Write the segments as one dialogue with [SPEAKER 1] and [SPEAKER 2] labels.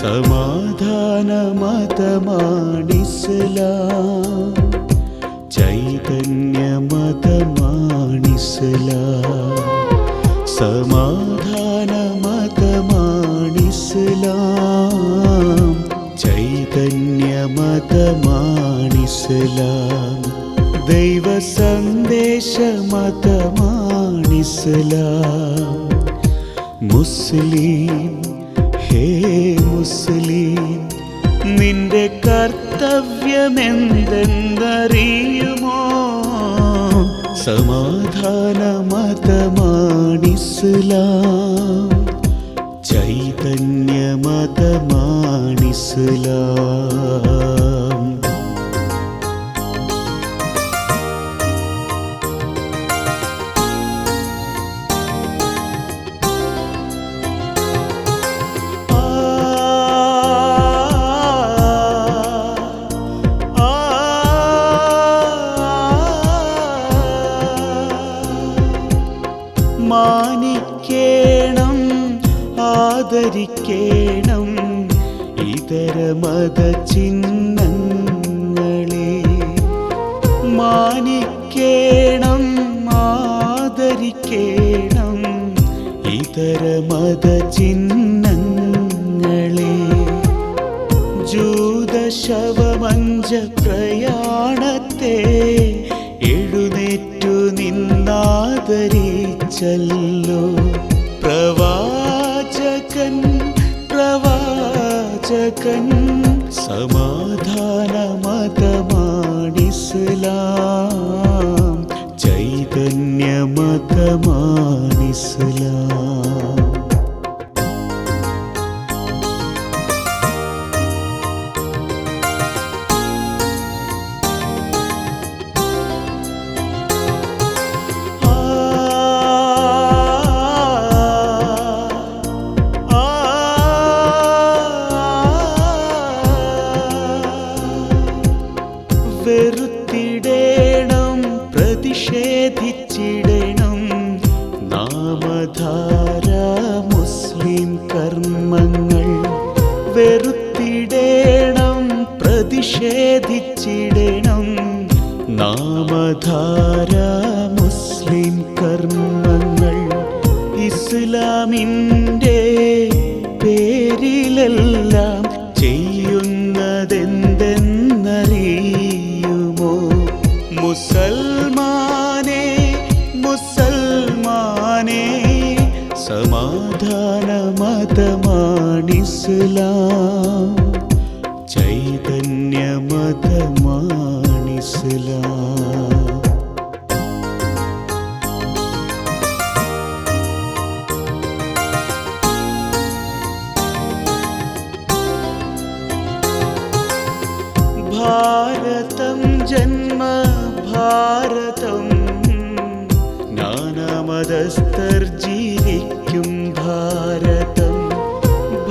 [SPEAKER 1] സമാധാന മതമാണിസ്ലാം, ചൈതന്യ മതമാണിസ്ലാം. സമാധാന മതമാണിസ്ലാം, ചൈതന്യ മതമാണിസ്ലാം. ദൈവ സന്ദേശ മതമാണിസ്ലാം. മുസ്ലിം ഹേ മുസ്ലിം, നിന്റെ കർത്തവ്യമെന്തെന്നറിയുമോ? സമാധാന മതമാണിസ്ലാം, ചൈതന്യ മതമാണിസ്ലാം. മാനിക്കേണം, ആദരിക്കേണം ഇതര മതചിഹ്നങ്ങളെ. മാനിക്കേണം, ആദരിക്കേണം ഇതര മതചിഹ്നങ്ങളെ. ജൂതശവമഞ്ച പ്രയാണത്തെ എഴുന്നേറ്റു നിന്നാദരിച്ചല്ലോ. പ്രവാചകൻ പ്രവാചകൻ, സമാധാന മതമാണിസ്ലാം, ചൈതന്യ മതമാണിസ്ലാം. വെറുത്തിടേണം, പ്രതിഷേധിച്ചിടണം നാമധാര മുസ്ലിം കർമ്മങ്ങൾ. വെറുത്തിടേണം, പ്രതിഷേധിച്ചിടണം നാമധാര മുസ്ലിം കർമ്മങ്ങൾ. ഇസ്ലാമിൻ്റെ പേരിലെല്ലാം ചെയ്യുന്നതെന്തെന്നറിയുമോ? മുസൽമാനെ മുസൽമാനെ, സമാധാന മതമാണിസ്ലാം, ചൈതന്യ മതമാണിസ്ലാം. ഭാരതം ജന്മ ഭാരതം, നാനാമതസ്ഥർ ജീവിക്കും ഭാരതം.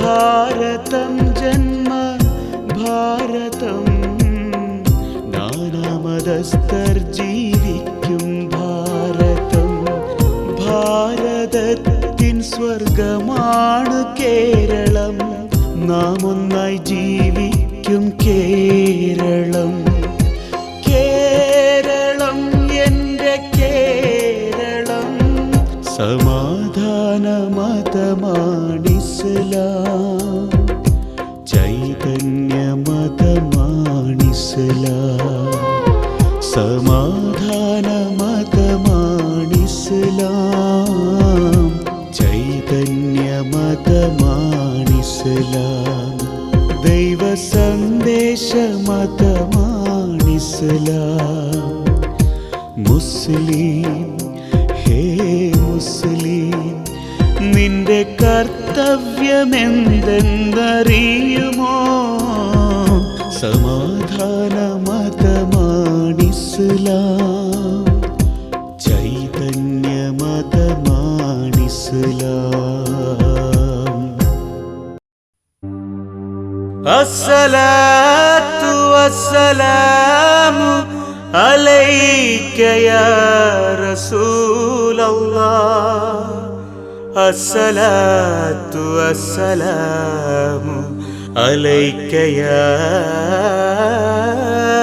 [SPEAKER 1] ഭാരതം ജന്മ ഭാരതം, നാനാമതസ്ഥർ ജീവിക്കും ഭാരതം. ഭാരതത്തിൻ സ്വർഗമാണ് കേരളം, നാം ഒന്നായി ജീവിക്കും കേരളം. കേരളം എൻ്റെ കേരളം, സമാധാന മതമാണിസ്ലാം, ചൈതന്യ മതമാണിസ്ലാം. സമാധാന മതമാണിസ്ലാം, ചൈതന്യ മതമാണിസ്ലാം. ദൈവ സന്ദേശ മതമാണിസ്ലാം. മുസ്ലിം ഹേ മുസ്ലിം, നിന്റെ കർത്തവ്യമെന്തെന്നറിയുമോ? സമാധാന മതമാണിസ്ലാം, ചൈതന്യ മതമാണിസ്ലാം. അസ്സലാത്തു വസ്സലാമു അലൈക യാ റസൂലല്ലാഹ്. അസ്സലാത്തു വസ്സലാമു عليك يا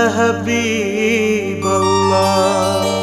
[SPEAKER 1] حبيب الله.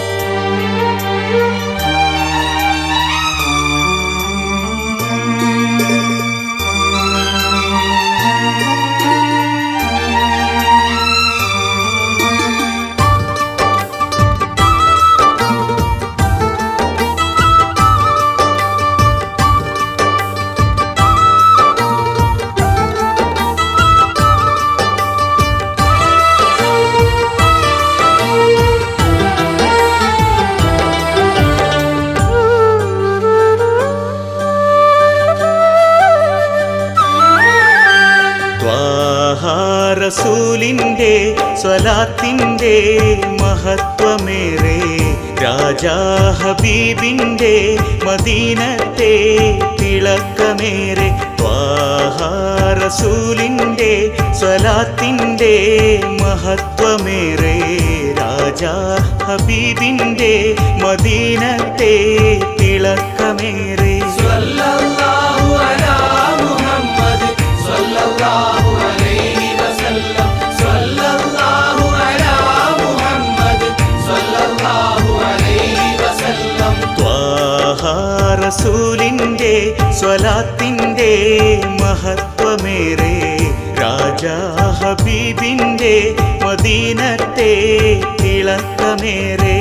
[SPEAKER 1] റസൂലിന്റെ സ്വലാത്തിന്റെ മഹത്വമേറെ രാജാ ഹബീബിന്റെ മദീനത്തെ തിളക്കമേറെ ത്വാഹ റസൂലിന്റെ സ്വലാത്തിന്റെ മഹത്വമേറെ രാജാ ഹബീബിന്റെ മദീനത്തെ തിളക്കമേറെ
[SPEAKER 2] സ്വല്ലല്ലാഹു അലാ മുഹമ്മദ് സ്വല്ലല്ലാഹു അലൈഹി വസല്ലം സ്വല്ലല്ലാഹു അലാ മുഹമ്മദ് സ്വല്ലല്ലാഹു അലൈഹി വസല്ലം.
[SPEAKER 1] ത്വാഹ റസൂലിന്റെ സ്വലാത്തിന്റെ മഹത്വമേറെ രാജാ ഹബീബിന്റെ മദീനത്തെ തിളക്കമേറെ.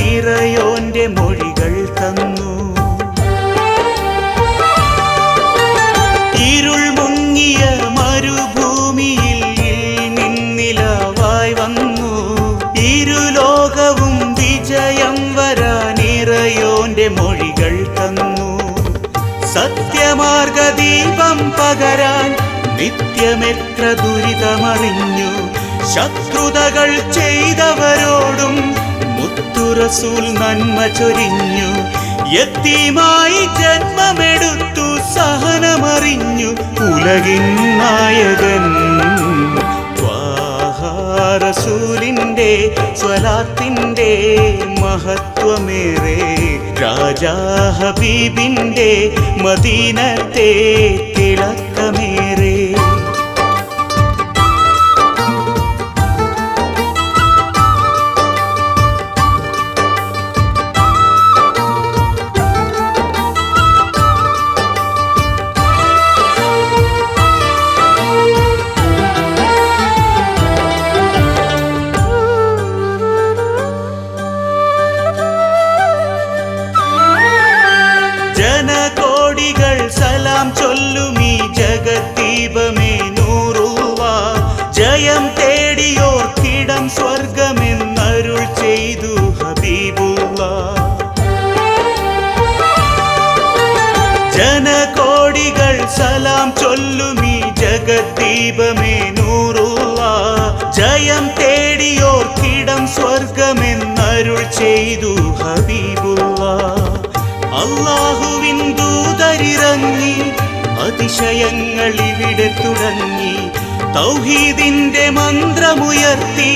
[SPEAKER 1] നിറയോന്റെ മൊഴികൾ തന്നു ഇരുൾ മുങ്ങിയ മരുഭൂമിയിൽ നിന്നിലാവായി വന്നു ഇരുലോകവും വിജയം വരാൻ നിറയോന്റെ മൊഴികൾ തന്നു സത്യമാർഗദീപം പകരാൻ നിത്യമെത്ര ദുരിതമറിഞ്ഞു ശത്രുതകൾ ചെയ്തവരോടും റസൂൽ നന്മ ചൊരിഞ്ഞു യതീമായി ജന്മമെടുത്തു സഹനമറിഞ്ഞു ഉലകിൻ നായകൻ ത്വാഹ റസൂലിന്റെ സ്വലാത്തിന്റെ മഹത്വമേറെ രാജാ ഹബീബിന്റെ മദീനത്തെ തിളക്കമേറെ. ജനകോടികൾ സലാം ചൊല്ലുമീ ജഗദ്ദീപമേ നൂറുല്ലാഹ് ജയം തേടിയോർക്കിടം സ്വർഗമെന്നരുൾ ചെയ്തു ഹബീബുല്ലാഹ്. ജനകോടികൾ സലാം ചൊല്ലുമീ ജഗദ്ദീപമേ നൂറുല്ലാഹ് ജയം തേടിയോർക്കിടം സ്വർഗമെന്നരുൾ ചെയ്തു ഹബീബുല്ലാഹ്. അല്ലാഹുവിൻ ദൂതരിറങ്ങി അതിശയങ്ങൾ ഇവിടെ തുടങ്ങി തൗഹീദിന്റെ മന്ത്രമുയർത്തി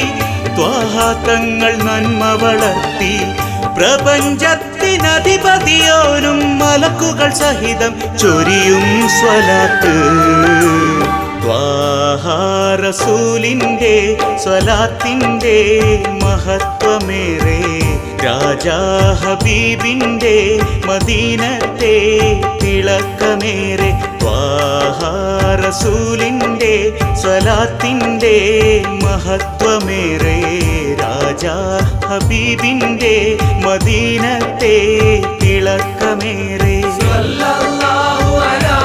[SPEAKER 1] ത്വാഹ തങ്ങൾ നന്മ വളർത്തി പ്രപഞ്ചത്തിനധിപതിയോരും മലക്കുകൾ സഹിതം ചൊരിയും സ്വലാത്ത് ത്വാഹ റസൂലിന്റെ സ്വലാത്തിന്റെ മഹത്വമേറെ രാജാ ഹബീബിന്റെ മദീനത്തെ തിളക്കമേറെ ത്വാഹ റസൂലിന്റെ സ്വലാത്തിന്റെ മഹത്വമേറെ രാജാ ഹബീബിന്റെ മദീനത്തെ തിളക്കമേറെ.
[SPEAKER 2] സ്വല്ലല്ലാഹു അലാ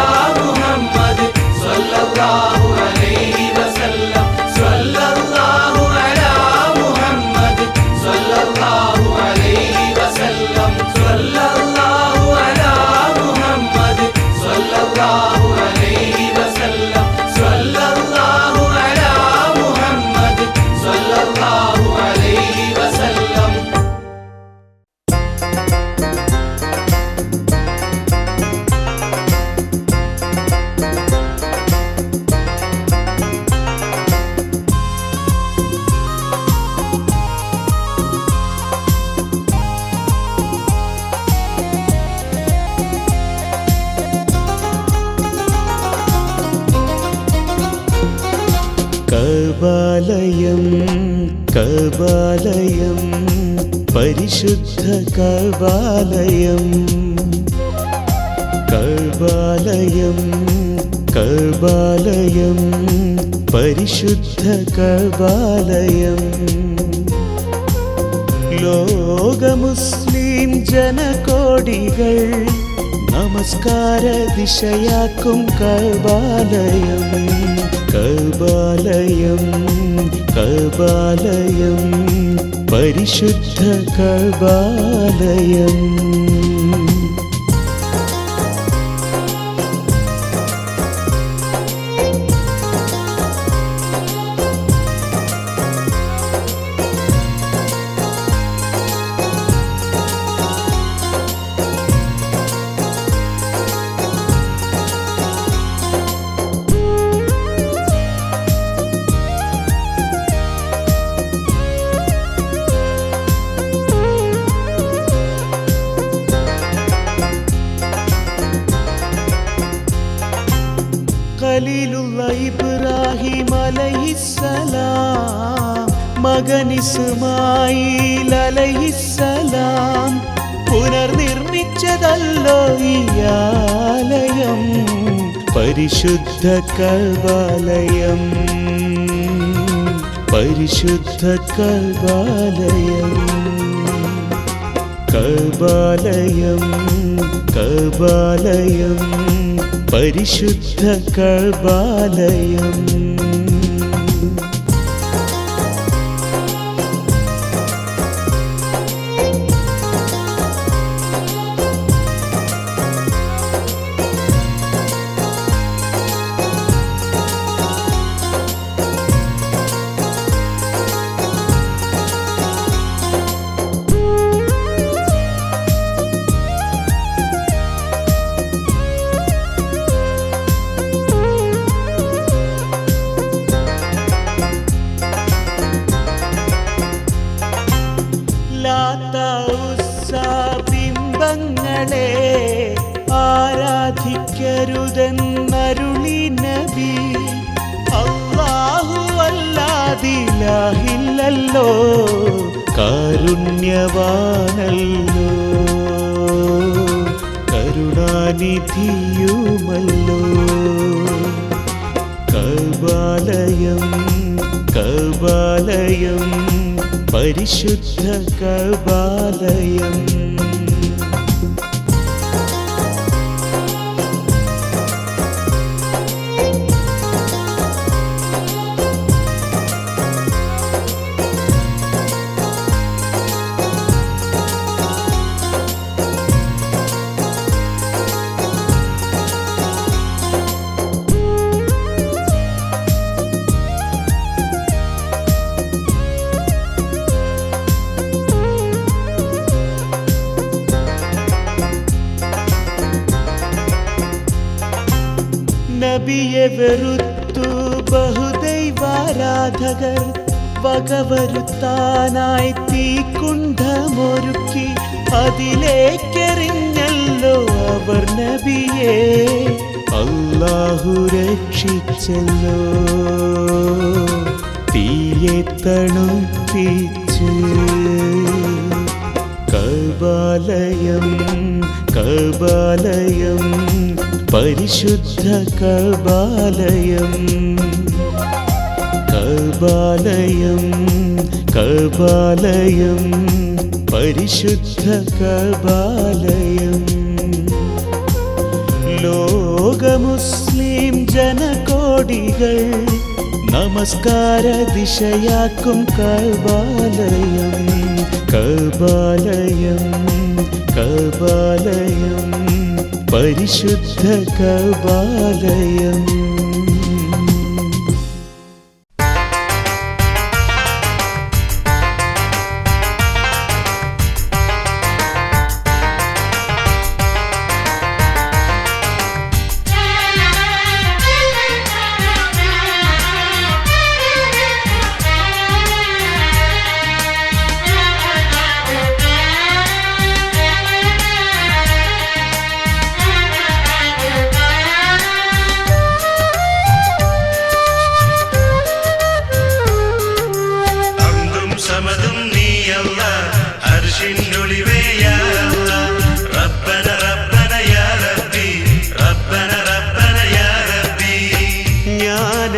[SPEAKER 2] സല്ലല്ലാഹു അലൈഹി വസല്ലം സ്വല്ലല്ലാഹു അലാ മുഹമ്മദ് സ്വല്ലല്ലാഹു അലൈഹി വസല്ലം സ്വല്ലല്ലാഹു അലാ മുഹമ്മദ് സ്വല്ലല്ലാഹു അലൈഹി വസല്ലം സ്വല്ലല്ലാഹു അലാ മുഹമ്മദ് സ്വല്ലല്ലാഹു അലൈഹി വസല്ലം.
[SPEAKER 1] കഅബാലയം കഅബാലയം പരിശുദ്ധ കഅബാലയം കഅബാലയം കഅബാലയം പരിശുദ്ധ കഅബാലയം ലോക മുസ്ലിം ജനകോടികൾ നമസ്കാര ദിശയാക്കും കഅബാലയം കഅബാലയം കഅബാലയം പരിശുദ്ധ കഅബാലയം. ഖലീലുള്ള ഇബ്രാഹിം അലൈഹിസ്സലാം മകൻ ഇസ്മായിൽ അലൈഹിസ്സലാം പുനർനിർമ്മിച്ചതല്ലോ ഈ ആലയം പരിശുദ്ധ കഅബാലയം പരിശുദ്ധ കഅബാലയം കഅബാലയം കഅബാലയം പരിശുദ്ധ കഅബാലയം. ബിംബങ്ങളെ ആരാധിക്കരുതെന്നരുളി നബി അല്ലാഹു അല്ലാദിലാഹില്ലല്ലോ കാരുണ്യവാനല്ലോ കരുണാനിധിയുമല്ലോ കഅബാലയം കഅബാലയം പരിശുദ്ധ കഅബാലയം. നബിയെ വെറുത്തു ബഹുദൈവാരാധകർ വകവരുത്താനായി തീക്കുണ്ഠമൊരുക്കി അതിലേക്കെറിഞ്ഞല്ലോ അവർ നബിയെ അല്ലാഹു രക്ഷിച്ചല്ലോ തീയെ തണുപ്പിച്ച് കഅബാലയം കഅബാലയം പരിശുദ്ധ കഅബാലയം കഅബാലയം കഅബാലയം പരിശുദ്ധ കഅബാലയം. ലോക മുസ്ലിം ജനകോടി കോടികൾ നമസ്കാര ദിശയാക്കും കഅബാലയം കഅബാലയം കഅബാലയം പരിശുദ്ധ കഅബാലയം.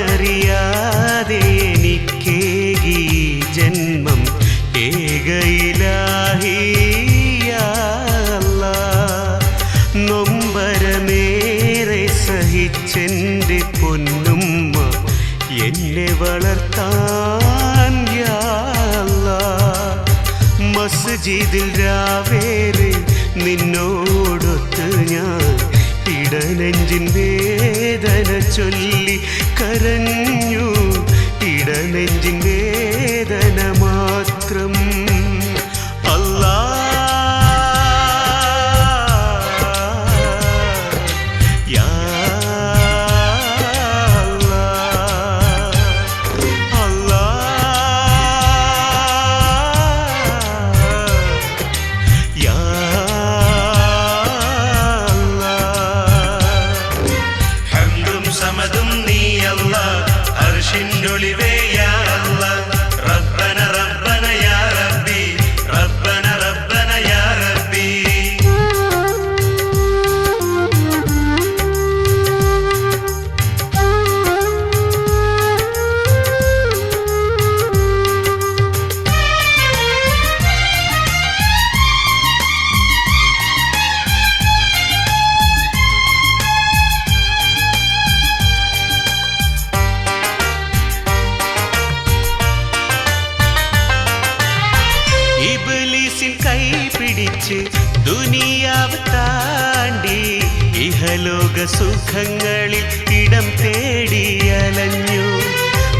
[SPEAKER 1] ഞാനറിയാതെ എനിക്കേകി ജന്മം ഏകയിലാഹി യാ അല്ലാഹ്. നൊമ്പരമേറെ സഹിച്ചെൻ്റെ പൊന്നുമ്മ എന്നെ വളർത്താൻ യാ അല്ലാഹ്. മസ്ജിദിൽ രാവേറെ നിന്നോടൊത്ത് ഞാൻ ഇടനെഞ്ചിൻ വേദന ചൊല്ലി കരഞ്ഞു. ഇടനെഞ്ചിൻ വേദന മാത്രം. അല്ലാഹ് യാ അല്ലാഹ് അല്ലാഹ് യാ
[SPEAKER 3] സമതും നീയല്ല അർശിന്നൊളിവേ യാ അല്ലാഹ്. റബ്ബന റബ്ബന യാ റബ്ബി റബ്ബന റബ്ബന യാ റബ്ബി.
[SPEAKER 1] ഇബ്ലീസിൻ കൈ പിടിച്ച് ദുനിയാവ് താണ്ടി ഇഹലോക സുഖങ്ങളിൽ ഇടം തേടി അലഞ്ഞു.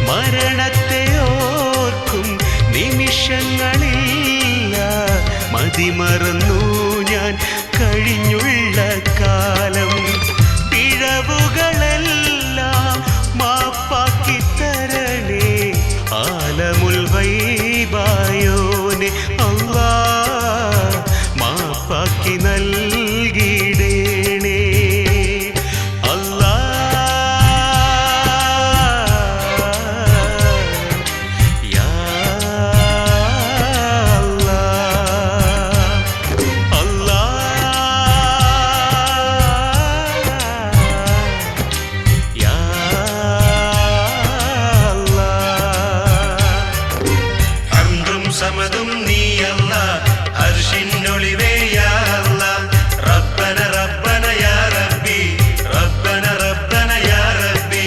[SPEAKER 1] മരണത്തെ ഓർക്കും നിമിഷങ്ങളില്ല. മതിമറന്നു ഞാൻ കഴിഞ്ഞുള്ള കാലം. പിഴവുകളെല്ലാം മാപ്പാക്കി തരണേ ആലമുൽ ഗൈബായോനെ അല്ലാഹ്. മാപ്പാക്കി നൽകിടേണേ അല്ലാഹ് യാ അല്ലാഹ് അല്ലാഹ് യാ അല്ലാഹ്.
[SPEAKER 3] സമതും നീയല്ല അർശിന്നൊളിവേ യാ അല്ലാഹ്. റബ്ബന റബ്ബന യാ റബ്ബി റബ്ബന റബ്ബന യാ റബ്ബി.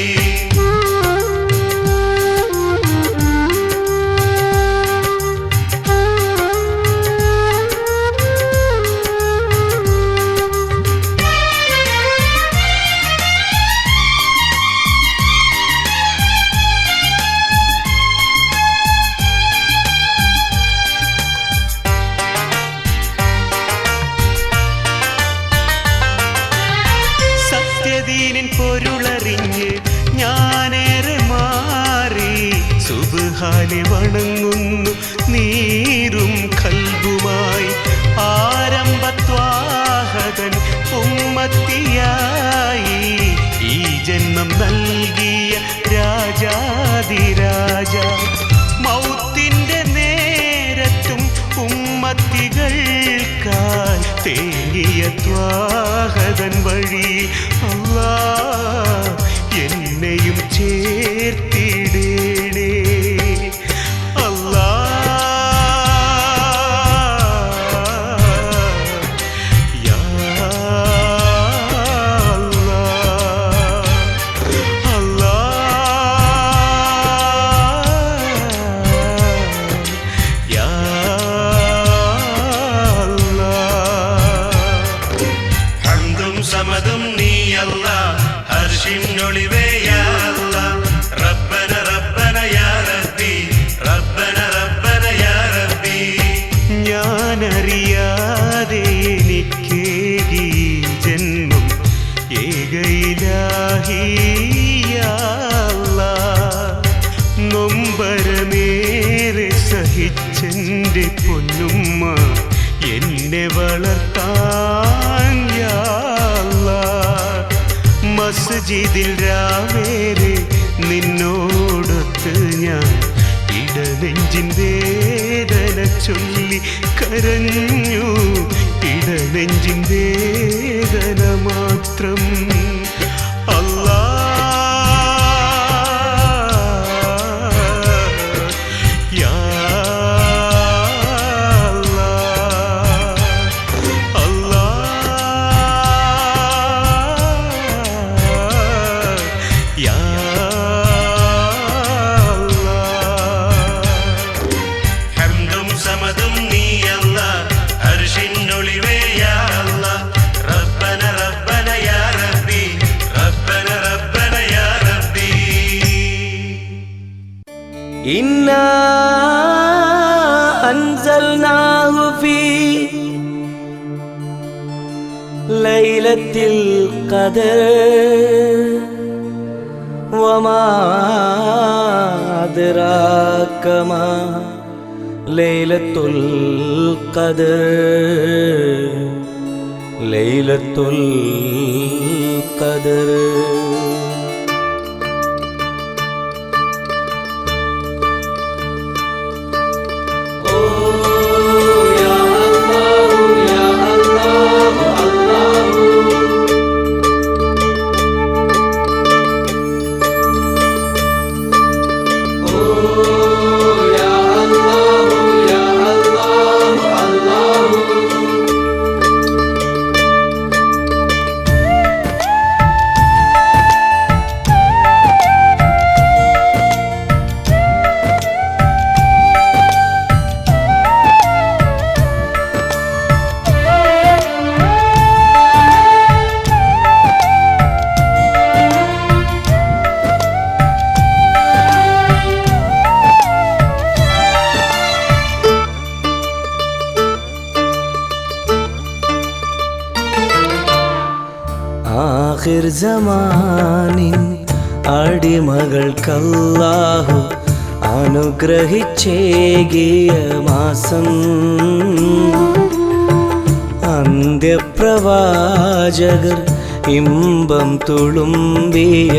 [SPEAKER 1] സത്യദീനിൻ പൊരുളറിഞ്ഞ് ഞാനേറെ മാറി സുബ്ഹാനെ വണങ്ങുന്നു നീരും കൽബുമായി. ആരംഭത്വാഹകൻ ഉമ്മത്തിയായി ഈ ജന്മം നൽകിയ രാജാതിരാജ. മൗത്തിൻ്റെ നേരത്തും ഉമ്മത്തികൾക്കായി തേങ്ങിയ ത്വാഹകൻ വഴി അല്ലാഹ് എന്നെയും ചേർത്തിടേണേ അല്ലാഹ് യാ അല്ലാഹ് അല്ലാഹ്
[SPEAKER 3] അർശിനൊളിവേ യാ അല്ലാഹ് റബ്ബന റബ്ബന യാ റബ്ബി റബ്ബന റബ്ബന യാ റബ്ബി
[SPEAKER 1] ഞാനറിയാതെ എനിക്കേകി ജന്മം ഏകയിലാഹി യാ അല്ലാഹ് നൊമ്പരമേറെ സഹിച്ചെൻ്റെ പൊന്നുമ്മ എന്നെ വളർത്താൻ യാ അല്ലാഹ് മസ്ജിദിൽ രാവേറെ നിന്നോടൊത്ത് ഞാൻ ഇടനെഞ്ചിൻ വേദന ചൊല്ലി കരഞ്ഞു ഇടനെഞ്ചിൻ വേദന മാത്രം
[SPEAKER 2] إنا أنزلناه في ليلة القدر وما أدراك ما ليلة القدر ليلة القدر ആഖിർ സമാനിൻ അടിമകൾക്കല്ലാഹു അനുഗ്രഹിച്ചേകിയ മാസം അന്ത്യപ്രവാചകർ ഇമ്പം തുളുമ്പിയ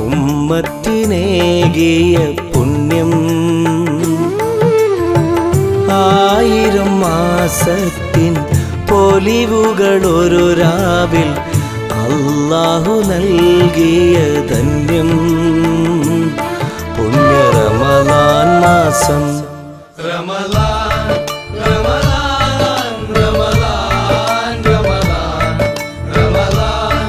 [SPEAKER 2] ഉമ്മത്തിനേകിയ പുണ്യം 1000 മാസത്തിൻ പൊലിവുകളൊരു രാവിൽ അല്ലാഹു നൽകിയ ധന്യം പുണ്യ റമളാൻ മാസം റമളാൻ റമളാൻ റമളാൻ റമളാൻ റമളാൻ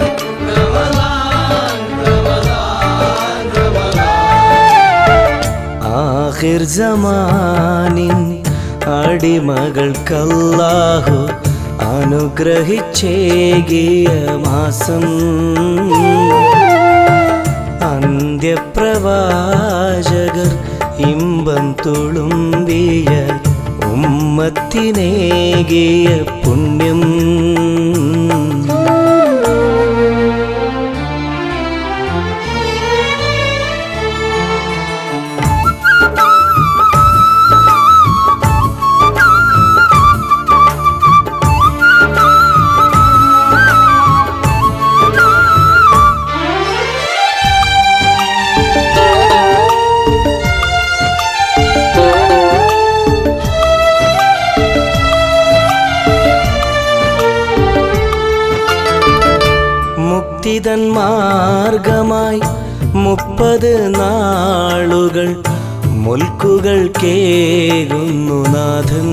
[SPEAKER 2] റമളാൻ റമളാൻ റമളാൻ ആഖിർ സമാനിൻ അടിമകൾക്കല്ലാഹു അനുഗ്രഹിച്ചേകിയ മാസം അന്ത്യപ്രവാചകർ ഇമ്പം തുളുമ്പിയ ഉമ്മത്തിനേകിയ പുണ്യം മുക്തിതൻ മാർഗമായി 30 നാളുകൾ മുൽക്കുകൾ കേകുന്നു നാഥൻ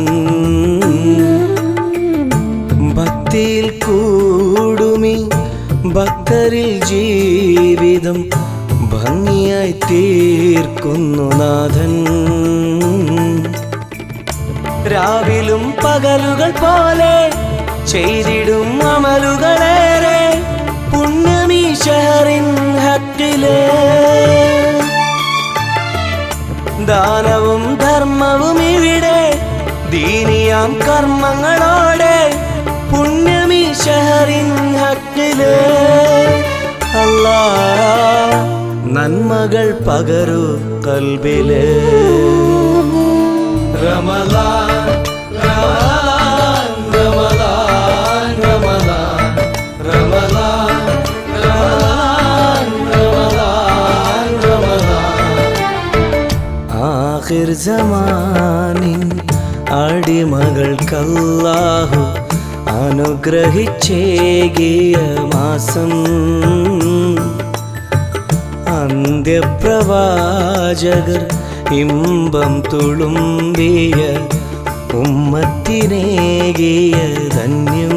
[SPEAKER 2] ഭക്തിയിൽ കൂടുമി ഭക്തരിൽ ജീവിതം ഭംഗിയായി തീർക്കുന്നു നാഥൻ രാവിലും പകലുകൾ പോലെ ചെയ്തിടും അമലുകളേറെ പുണ്യമീ ഷഹറിൻ ദാനവും ധർമ്മവും ഇവിടെ ദീനിയാം കർമ്മങ്ങളോടെ പുണ്യമീ ഷഹറിൻ ഹക്കില് അല്ലാ നന്മകൾ പകരു കൽബില് റമളാൻ റമളാൻ റമളാൻ റമളാൻ റമളാൻ റമളാൻ റമളാൻ റമളാൻ ആഖിർ സമാനിൻ അടിമകൾക്കല്ലാഹു അനുഗ്രഹിച്ചേകിയ മാസം അന്ത്യപ്രവാചകർ ഇമ്പം തുളുമ്പിയ ഉമ്മത്തിനേകിയ ധന്യം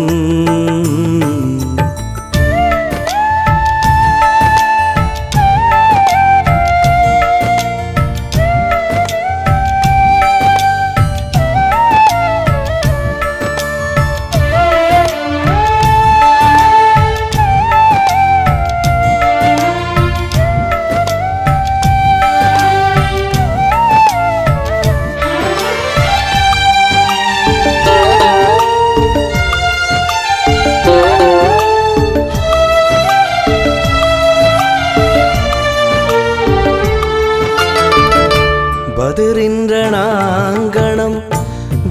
[SPEAKER 2] ബദറിൻ രണാങ്കണം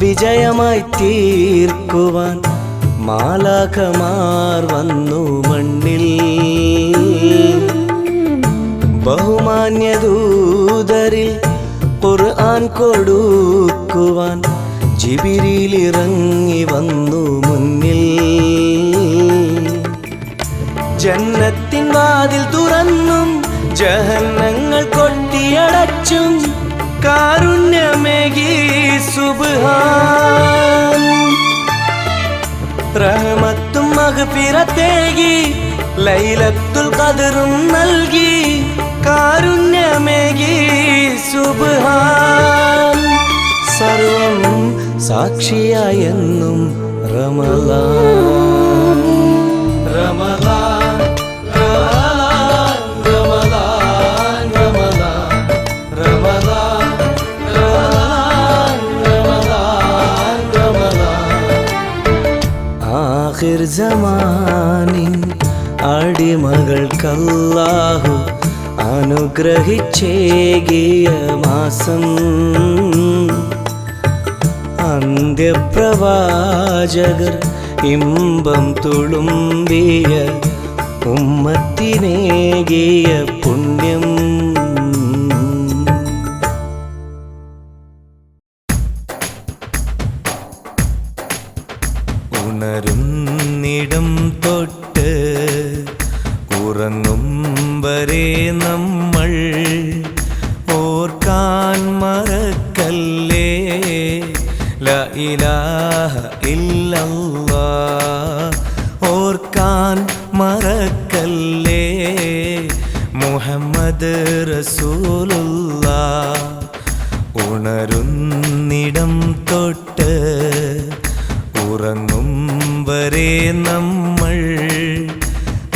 [SPEAKER 2] വിജയമായി തീർക്കുവാൻ മാലാഖമാർ വന്നു മണ്ണിൽ ബഹുമാന്യദൂതരിൽ ഖുർആൻ കൊടുക്കുവാൻ ജിബ്രീൽ ഇറങ്ങി വന്നു മുന്നിൽ ജന്നത്തിൻ വാതിൽ തുറന്നും ജഹന്നങ്ങൾ കൊട്ടിയടച്ചും കാരുണ്യമേകി സുബ്ഹാൻ റഹ്മത്തും മഗ്ഫിറത്തേകി ലൈലത്തുൽ ഖദ്റും നൽകി കാരുണ്യമേകി സുബ്ഹാൻ സർവം സാക്ഷിയായെന്നും റമളാൻ റമളാൻ റമളാൻ റമളാൻ റമളാൻ റമളാൻ റമളാൻ റമളാൻ ആഖിർ സമാനിൻ അടിമകൾക്കല്ലാഹു അനുഗ്രഹിച്ചേകിയ മാസം അന്ത്യപ്രവാചകർ ഇമ്പം തുളുമ്പിയ ഉമ്മത്തിനേകിയ പുണ്യം ഉണരുന്നിടം തൊട്ട് ഉറങ്ങും വരെ നമ്മൾ ഓർക്കാൻ മറക്കല്ലേ ലാ ഇലാഹ ഇല്ലല്ലാഹ് ഓർക്കാൻ മറക്കല്ലേ മുഹമ്മദ് റസൂലുള്ളാഹ് ഉണരുന്നിടം തൊട്ട് ഉറങ്ങും വരെ നമ്മൾ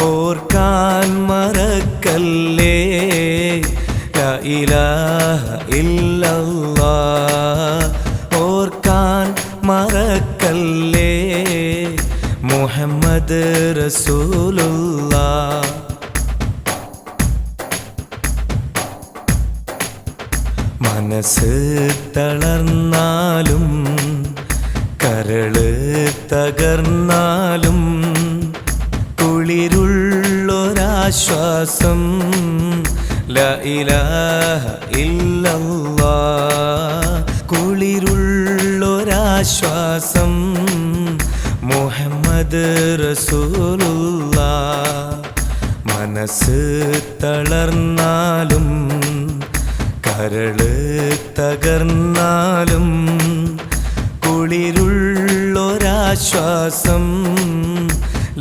[SPEAKER 2] ഓർക്കാൻ മറക്കല്ലേ ലാ ഇലാഹ ഇല്ലല്ലാഹ് ഓർക്കാൻ മറക്കല്ലേ മുഹമ്മദ് റസൂലുള്ളാഹ് മനസ്സ് തളർന്നാലും കരള് തകർന്നാലും കുളിരുള്ളൊരാശ്വാസം ലാ ഇലാഹ ഇല്ലല്ലാഹ് കുളിരുള്ളൊരാശ്വാസം മുഹമ്മദ് റസൂലുള്ളാഹ് മനസ്സ് തളർന്നാലും കരള് തകർന്നാലും കുളിരുള്ളൊരാശ്വാസം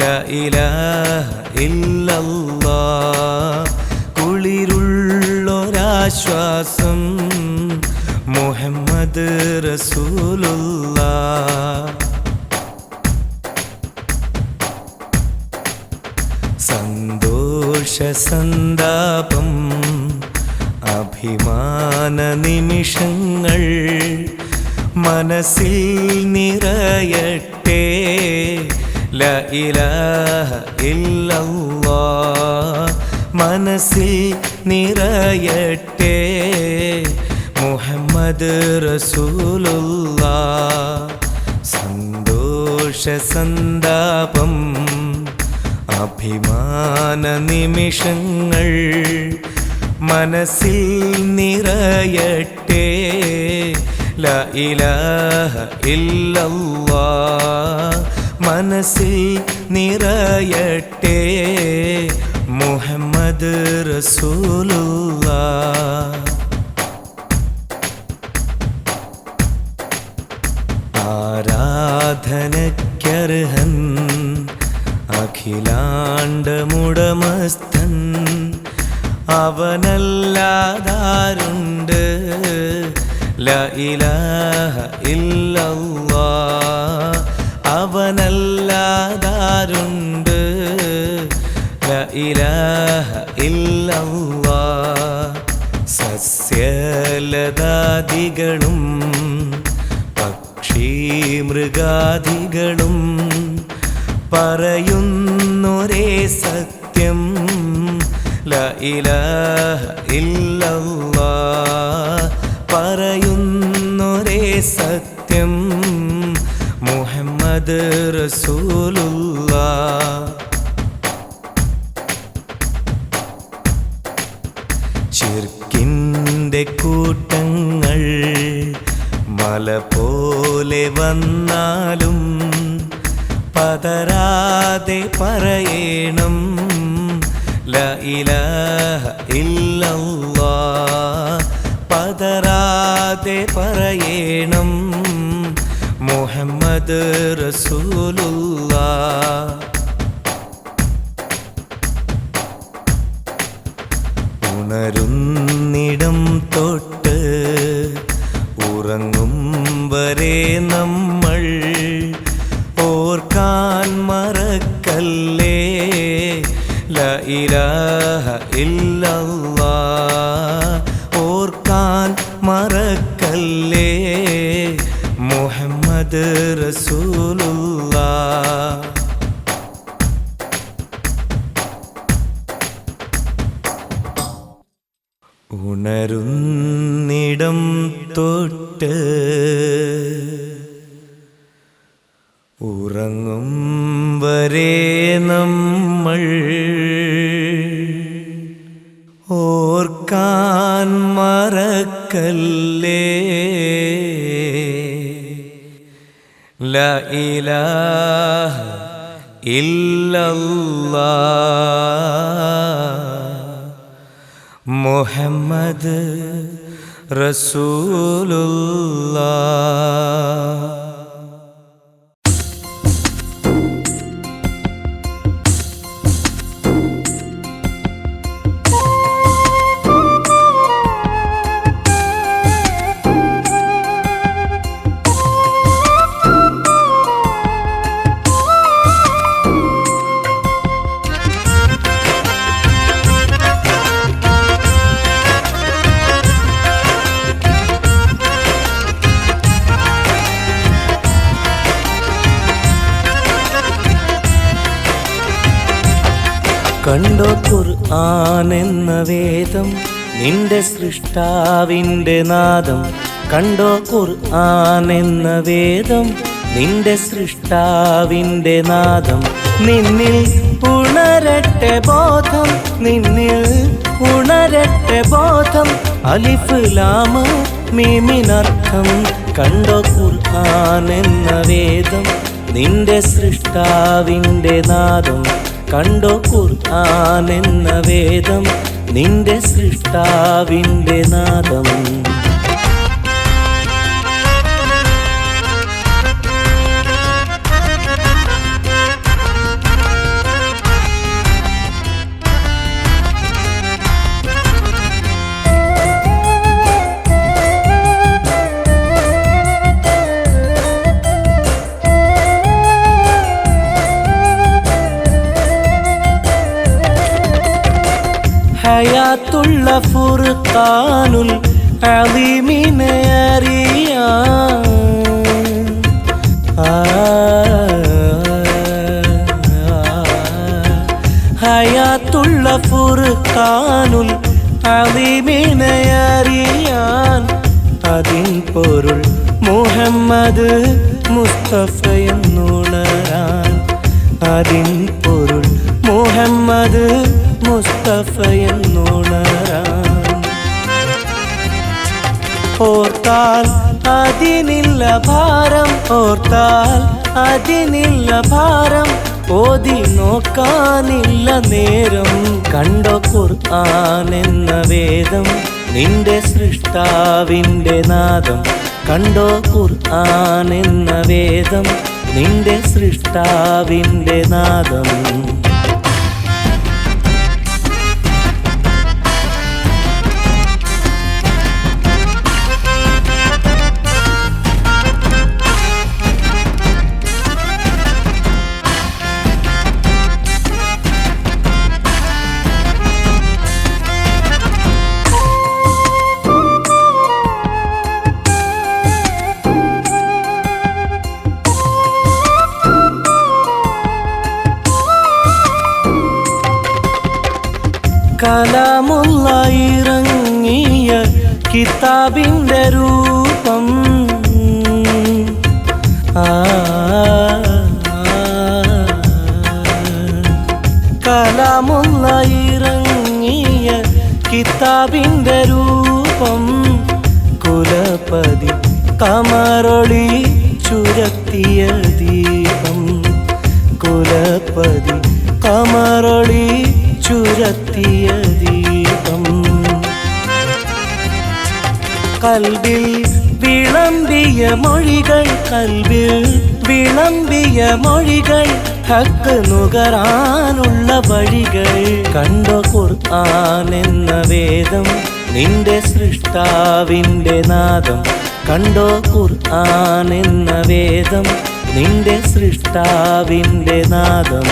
[SPEAKER 2] ലാ ഇലാഹ ഇല്ലല്ലാഹ് കുളിരുള്ളൊരാശ്വാസം മുഹമ്മദ് റസൂലുള്ളാഹ് സന്തോഷ സന്താപം അഭിമാന നിമിഷങ്ങൾ മനസ്സിൽ നിറയട്ടെ. ലാ ഇലാഹ ഇല്ലല്ലാഹ് മനസ്സിൽ നിറയട്ടെ. മുഹമ്മദ് റസൂലുള്ളാഹ് സന്തോഷ സന്താപം അഭിമാന നിമിഷങ്ങൾ മനസ്സിൽ നിറയട്ടെ. ലാ ഇലാഹ ഇല്ലല്ലാഹ് മനസ്സിൽ നിറയട്ടെ. മുഹമ്മദ് റസൂലുള്ളാഹ് ആരാധനയ്ക്കർഹൻ അഖിലാണ്ടമുടമസ്ഥൻ അവനല്ലാതാരുണ്ട്. ലാ ഇലാഹ ഇല്ലല്ലാഹ് അവനല്ലാതാരുണ്ട്. ലാ ഇലാഹ ഇല്ലല്ലാഹ് സസ്യലതാദികളും പക്ഷി മൃഗാദികളും പറയുന്നൊരേ സത്യം. ലാ ഇലാഹ ഇല്ലല്ലാഹ് പറയുന്നൊരേ സത്യം. മുഹമ്മദ് റസൂലുള്ളാഹ് ശിർക്കിൻ്റെ കൂട്ടങ്ങൾ മല പോലെ വന്നാലും പതരാതെ പറയണം. ലാ ഇലാഹ ഇല്ലല്ലാഹ് പതരാതെ പറയണം. മുഹമ്മദ് റസൂലുള്ളാഹ് ഉണരുന്നിടം തൊട്ട് ഉറങ്ങും വരെ നമ്മൾ ഓർക്കാൻ മറക്കല്ലേ. ലാ ഇലാഹ ഇല്ലല്ലാഹ് ഓർക്കാൻ മറക്കല്ലേ. മുഹമ്മദ് റസൂലുള്ളാഹ് ഉണരുന്നിടം തൊട്ട് ഉറങ്ങും വരെ നമ്മൾ ഓർക്കാൻ മറക്കല്ലേ. ലാ ഇലാഹ ഇല്ലല്ലാഹ് മുഹമ്മദ് റസൂലുള്ളാഹ്. കണ്ടോ ഖുർആൻ എന്ന വേദം നിന്റെ സൃഷ്ടാവിൻ്റെ നാദം. കണ്ടോ ഖുർആൻ എന്ന വേദം നിന്റെ സൃഷ്ടാവിൻ്റെ നാദം. നിന്നിൽ ഉണരട്ടെ ബോധം, നിന്നിൽ ഉണരട്ടെ ബോധം. അലിഫ് ലാം മീമിനർത്ഥം. കണ്ടോ ഖുർആൻ എന്ന വേദം നിന്റെ സൃഷ്ടാവിൻ്റെ നാദം. കണ്ടോ ഖുർആൻ എന്ന വേദം നിന്റെ സൃഷ്ടാവിൻ്റെ നാദം. ഹയാത്തുള്ള ഫുർഖാനുൽ അലീമിനെ അറിയാൻ ഹയാത്തുള്ള ഫുർഖാനുൽ അലീമിനെ അറിയാൻ അതിൻ പൊരുൾ മുഹമ്മദ് മുസ്തഫയെന്നുണരാൻ അതിൻ പൊരുൾ മുഹമ്മദ് മുസ്തഫയെന്നുണരാൻ ഓർത്താൽ അതിനില്ല ഭാരം ഓർത്താൽ അതിനില്ല ഭാരം ഓതി നോക്കാനില്ല നേരം കണ്ടോ ഖുർആൻ എന്ന വേദം നിന്റെ സൃഷ്ടാവിൻ്റെ നാദം കണ്ടോ ഖുർആൻ എന്ന വേദം നിന്റെ സൃഷ്ടാവിൻ്റെ നാദം കലാമുള്ള ഇറങ്ങിയ കിതാബിൻ്റെ രൂപം കലാമുള്ള ഇറങ്ങിയ കിതാബിൻ്റെ രൂപം കുലപതി കമറൊളി ചുരത്തിയ ദീപം കുലപതി കമറൊളി ചുരത്തിയ ദീപം കൽബിൽ വിളമ്പിയ മൊഴികൾ കൽബിൽ വിളമ്പിയ മൊഴികൾ ഹക്ക് നുകരാനുള്ള വഴികൾ കണ്ടോ ഖുർആൻ എന്ന വേദം നിന്റെ സൃഷ്ടാവിൻ്റെ നാദം കണ്ടോ ഖുർആൻ എന്ന വേദം നിന്റെ സൃഷ്ടാവിൻ്റെ നാദം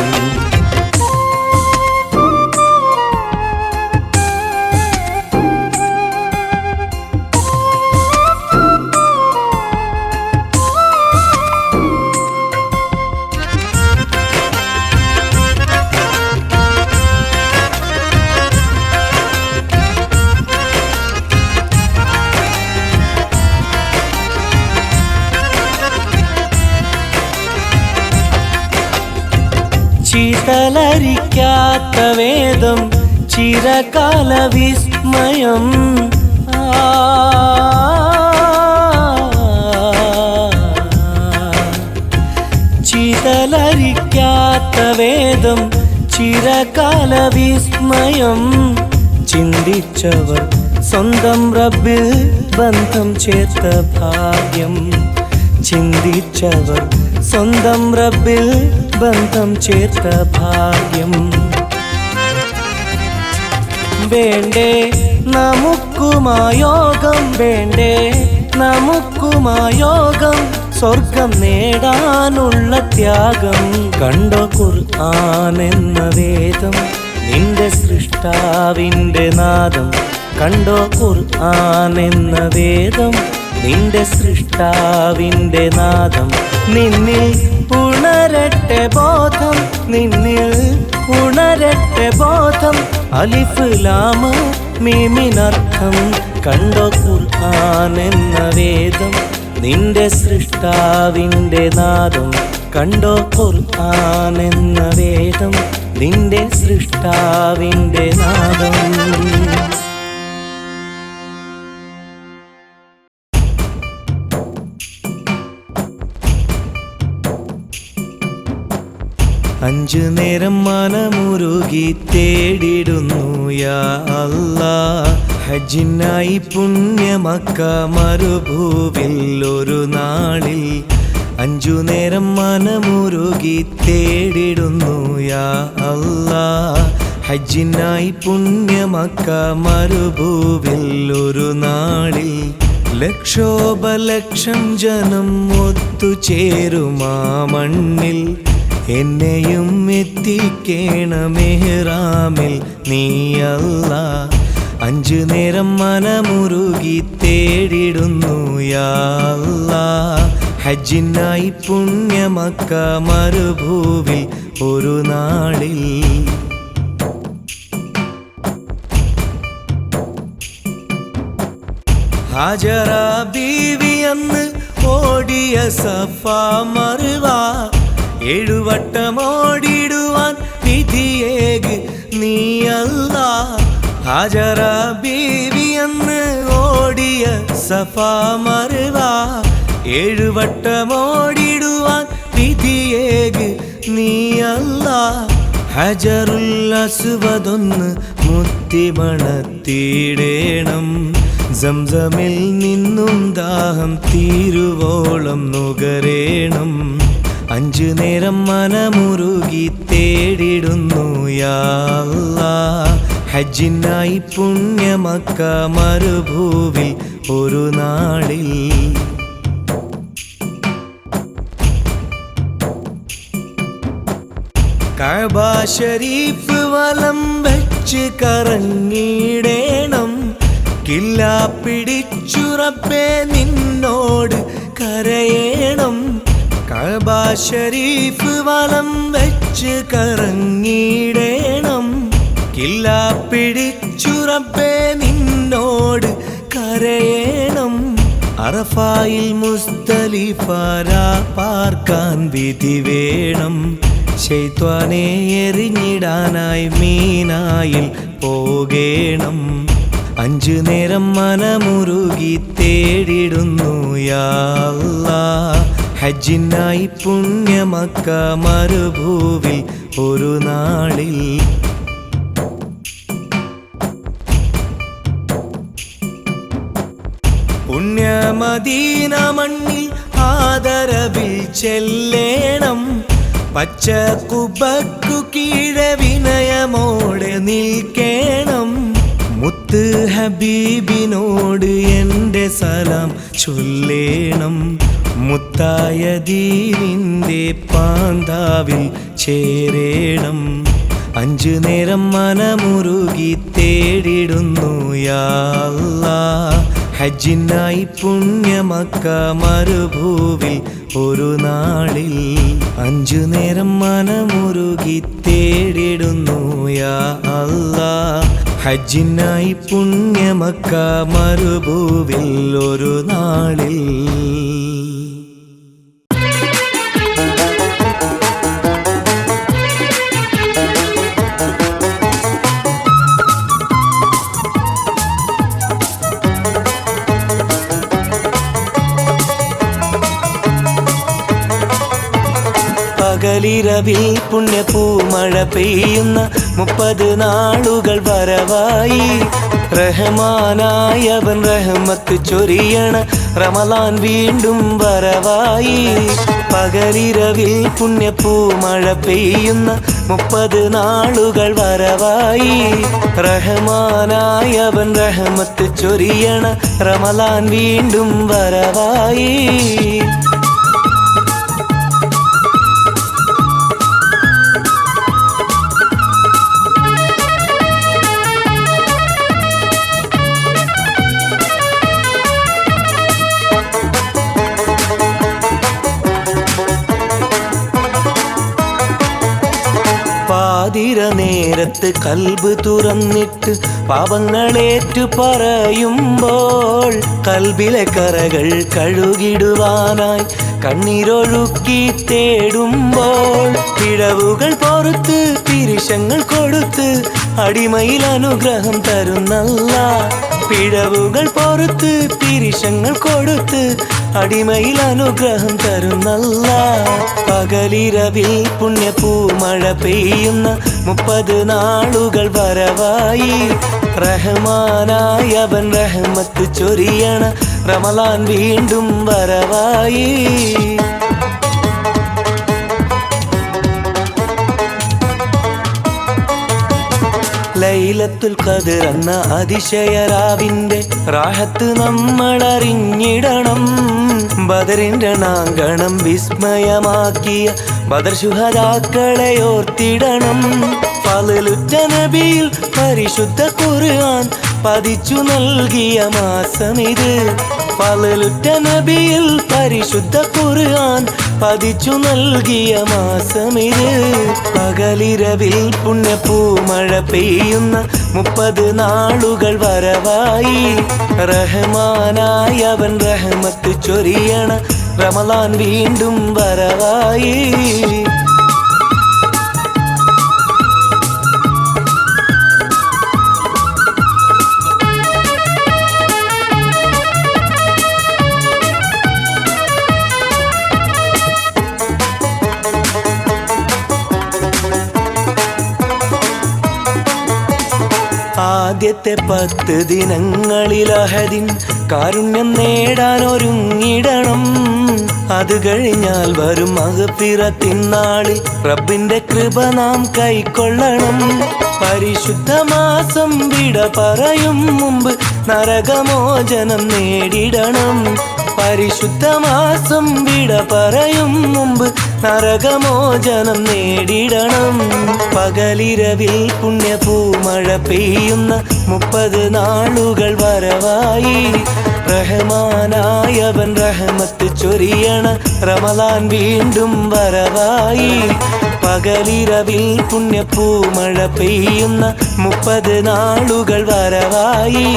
[SPEAKER 2] ചിതലരിക്കാത്ത വേദം ചിരകാല വിസ്മയം ചിതലരിക്കാത്ത വേദം ചിരകാല വിസ്മയം ചിന്തിച്ചവർ സ്വന്തം റബ്ബിൽ ബന്ധം ചേർത്ത ഭാഗ്യം ചിന്തിച്ചവർ സ്വന്തം റബ്ബിൽ ബന്ധം ചേർത്ത ഭാഗ്യം വേണ്ടേ നമുക്കുമായോഗം വേണ്ടേ നമുക്കുമായോഗം സ്വർഗം നേടാനുള്ള ത്യാഗം കണ്ടോ ഖുർആൻ എന്ന വേദം നിന്റെ സൃഷ്ടാവിൻ്റെ നാദം കണ്ടോ ഖുർആൻ എന്ന വേദം നിന്റെ സൃഷ്ടാവിൻ്റെ നാദം നിന്നിൽ ഉണരട്ടെ ബോധം നിന്നിൽ ഉണരട്ടെ ബോധം അലിഫ് ലാം മീമിനർത്ഥം കണ്ടോ ഖുർആൻ എന്ന വേദം നിന്റെ സൃഷ്ടാവിൻ്റെ നാദം കണ്ടോ ഖുർആൻ എന്ന വേദം നിന്റെ സൃഷ്ടാവിൻ്റെ നാദം അഞ്ചു നേരം മനമുരുകി തേടിടുന്നു യാ അല്ലാ ഹജ്ജിനായി പുണ്യമക്ക മരുഭൂവിൽ ഒരു നാളിൽ അഞ്ചു നേരം മനമുരുകി തേടിടുന്നു യാ അല്ലാ ഹജ്ജിനായി പുണ്യമക്ക മരുഭൂവിൽ ഒരു നാളിൽ ലക്ഷോപലക്ഷം ജനം ഒത്തുചേരുമാ മണ്ണിൽ എന്നെയും എത്തിക്കേണമേ ഹറാമിൽ നീ അല്ലാ. 5 നേരം മനമുരുകി തേടിടുന്നു യാ അല്ലാ. ഹജ്ജിനായി പുണ്യമക്ക മരുഭൂവിൽ ഒരു നാളിൽ. ഹാജറ ബീവി അന്ന് ഓടിയ സഫാ മറുവ 7 വട്ടം ഓടിടുവാൻ വിധിയേക് നീ അല്ലാ. ഹാജറ ബീവി അന്ന് ഓടിയ സഫാ മറുവ 7 വട്ടം ഓടിടുവാൻ വിധിയേക് നീ അല്ലാ. ഹജറുൽ അസ്വദൊന്ന് മുത്തിമണത്തിടേണം. സംസമിൽ നിന്നും ദാഹം തീരുവോളം നുകരേണം. 5 നേരം മനമുരുകി തേടിടുന്നു യാ അല്ലാ. ഹജ്ജിനായി പുണ്യമക്ക മരുഭൂവിൽ ഒരു നാളിൽ. കഅബ ശരീഫ് വലം വെച്ച് കറങ്ങിടേണം. കില്ല പിടിച്ചു റബ്ബേ നിന്നോട് കരയേണം. കഅബ ശരീഫ് വലം വെച്ച് കറങ്ങിടേണം. കില്ല പിടിച്ചു റബ്ബേ നിന്നോട് കരയേണം. അറഫായിൽ മുസ്ദലിഫ പാർക്കാൻ വിധി വേണം. ശൈത്വാനെ എറിഞ്ഞിടാനായി മീനായിൽ പോകേണം. 5 നേരം മനമുരുകി തേടിടുന്നു യാ അല്ലാ. ഹജ്ജിനായി പുണ്യമക്ക മരുഭൂവിൽ ഒരു നാളിൽ. പുണ്യമദീന മണ്ണിൽ ആദരവിൽ ചെല്ലേണം. പച്ച കുബക്കു കീഴെ വിനയമോടെ നിൽക്കേണം. മുത്ത് ഹബീബിനോട് എൻ്റെ സലാം ചൊല്ലേണം. മുത്തായ ദീനിൻ്റെ പാന്താവിൽ ചേരേണം. 5 നേരം മനമുരുകി തേടിടുന്നു യാ അല്ലാ. ഹജ്ജിനായി പുണ്യമക്ക മരുഭൂവിൽ ഒരു നാളിൽ. 5 നേരം മനമുരുകി തേടിടുന്നു യാ അല്ലാ. ഹജ്ജിനായി പുണ്യമക്ക മരുഭൂവിൽ ഒരു നാളിൽ. പകലിരവിൽ പുണ്യപൂമഴ പെയ്യുന്ന 30 നാളുകൾ വരവായി. റഹ്മാനായവൻ റഹ്മത്ത് ചൊരിയണ റമളാൻ വീണ്ടും വരവായി. പകലിരവിൽ പുണ്യപൂമഴ പെയ്യുന്ന 30 നാളുകൾ വരവായി. റഹ്മാനായവൻ റഹ്മത്ത് ചൊരിയണ റമളാൻ വീണ്ടും വരവായി. പാതിര നേരത്ത് കൽബ് തുറന്നിട്ട് പാപങ്ങളേറ്റു പറയുമ്പോൾ കൽബിലെ കറകൾ കഴുകിടുവാനായി കണ്ണീരൊഴുക്കി തേടുമ്പോൾ പിഴവുകൾ പൊറുത്ത് തിരിശങ്ങൾ കൊടുത്ത് അടിമയിൽ അനുഗ്രഹം തരുന്നല്ലാ. പിഴവുകൾ പൊറുത്ത് തിരിശങ്ങൾ കൊടുത്ത് അടിമയിൽ അനുഗ്രഹം തരുന്നല്ലാ. പകലിരവിൽ പുണ്യപൂമഴ പെയ്യുന്ന 30 നാളുകൾ വരവായി. റഹ്മാനായവൻ റഹ്മത്ത് ചൊരിയണ റമളാൻ വീണ്ടും വരവായി. ലൈലത്തുൽ ഖദ്ർ എന്ന അതിശയരാവിന്റെ റാഹത്ത് നമ്മളറിഞ്ഞിടണം. ബദറിന്റെ നാങ്കണം വിസ്മയമാക്കിയ ബദർ ശുഹദാക്കളെ ഓർത്തിടണം. ഫളലുറ്റ നബിയിൽ പരിശുദ്ധ ഖുർആൻ പതിച്ചു നൽകിയ മാസമിത്. ഫളലുറ്റ നബിയിൽ പരിശുദ്ധ ഖുർആൻ പതിച്ചു നൽകിയ മാസമിത്. പകലിരവിൽ പുണ്യപ്പൂമഴ പെയ്യുന്ന 30 നാളുകൾ വരവായി. റഹ്മാനായവൻ റഹ്മത്ത് ചൊരിയണ റമളാൻ വീണ്ടും വരവായി. ആദ്യത്തെ 10 ദിനങ്ങളിൽ അഹദിൻ കാരുണ്യം നേടാൻ ഒരുങ്ങിടണം. അത് കഴിഞ്ഞാൽ വരും മഗ്ഫിറത്തിൻ നാളിൽ റബ്ബിന്റെ കൃപ നാം കൈക്കൊള്ളണം. പരിശുദ്ധ മാസം വിട പറയും മുമ്പ് നരകമോചനം നേടിടണം. പരിശുദ്ധ മാസം വിട പറയും മുമ്പ് നരകമോചനം നേടിടണം. പകലിരവിൽ പുണ്യപൂമഴ പെയ്യുന്ന 30 നാളുകൾ വരവായി. റഹ്മാനായവൻ റഹ്മത്ത് ചൊരിയണ റമളാൻ വീണ്ടും വരവായി. പകലിരവിൽ പുണ്യപൂമഴ പെയ്യുന്ന 30 നാളുകൾ വരവായി.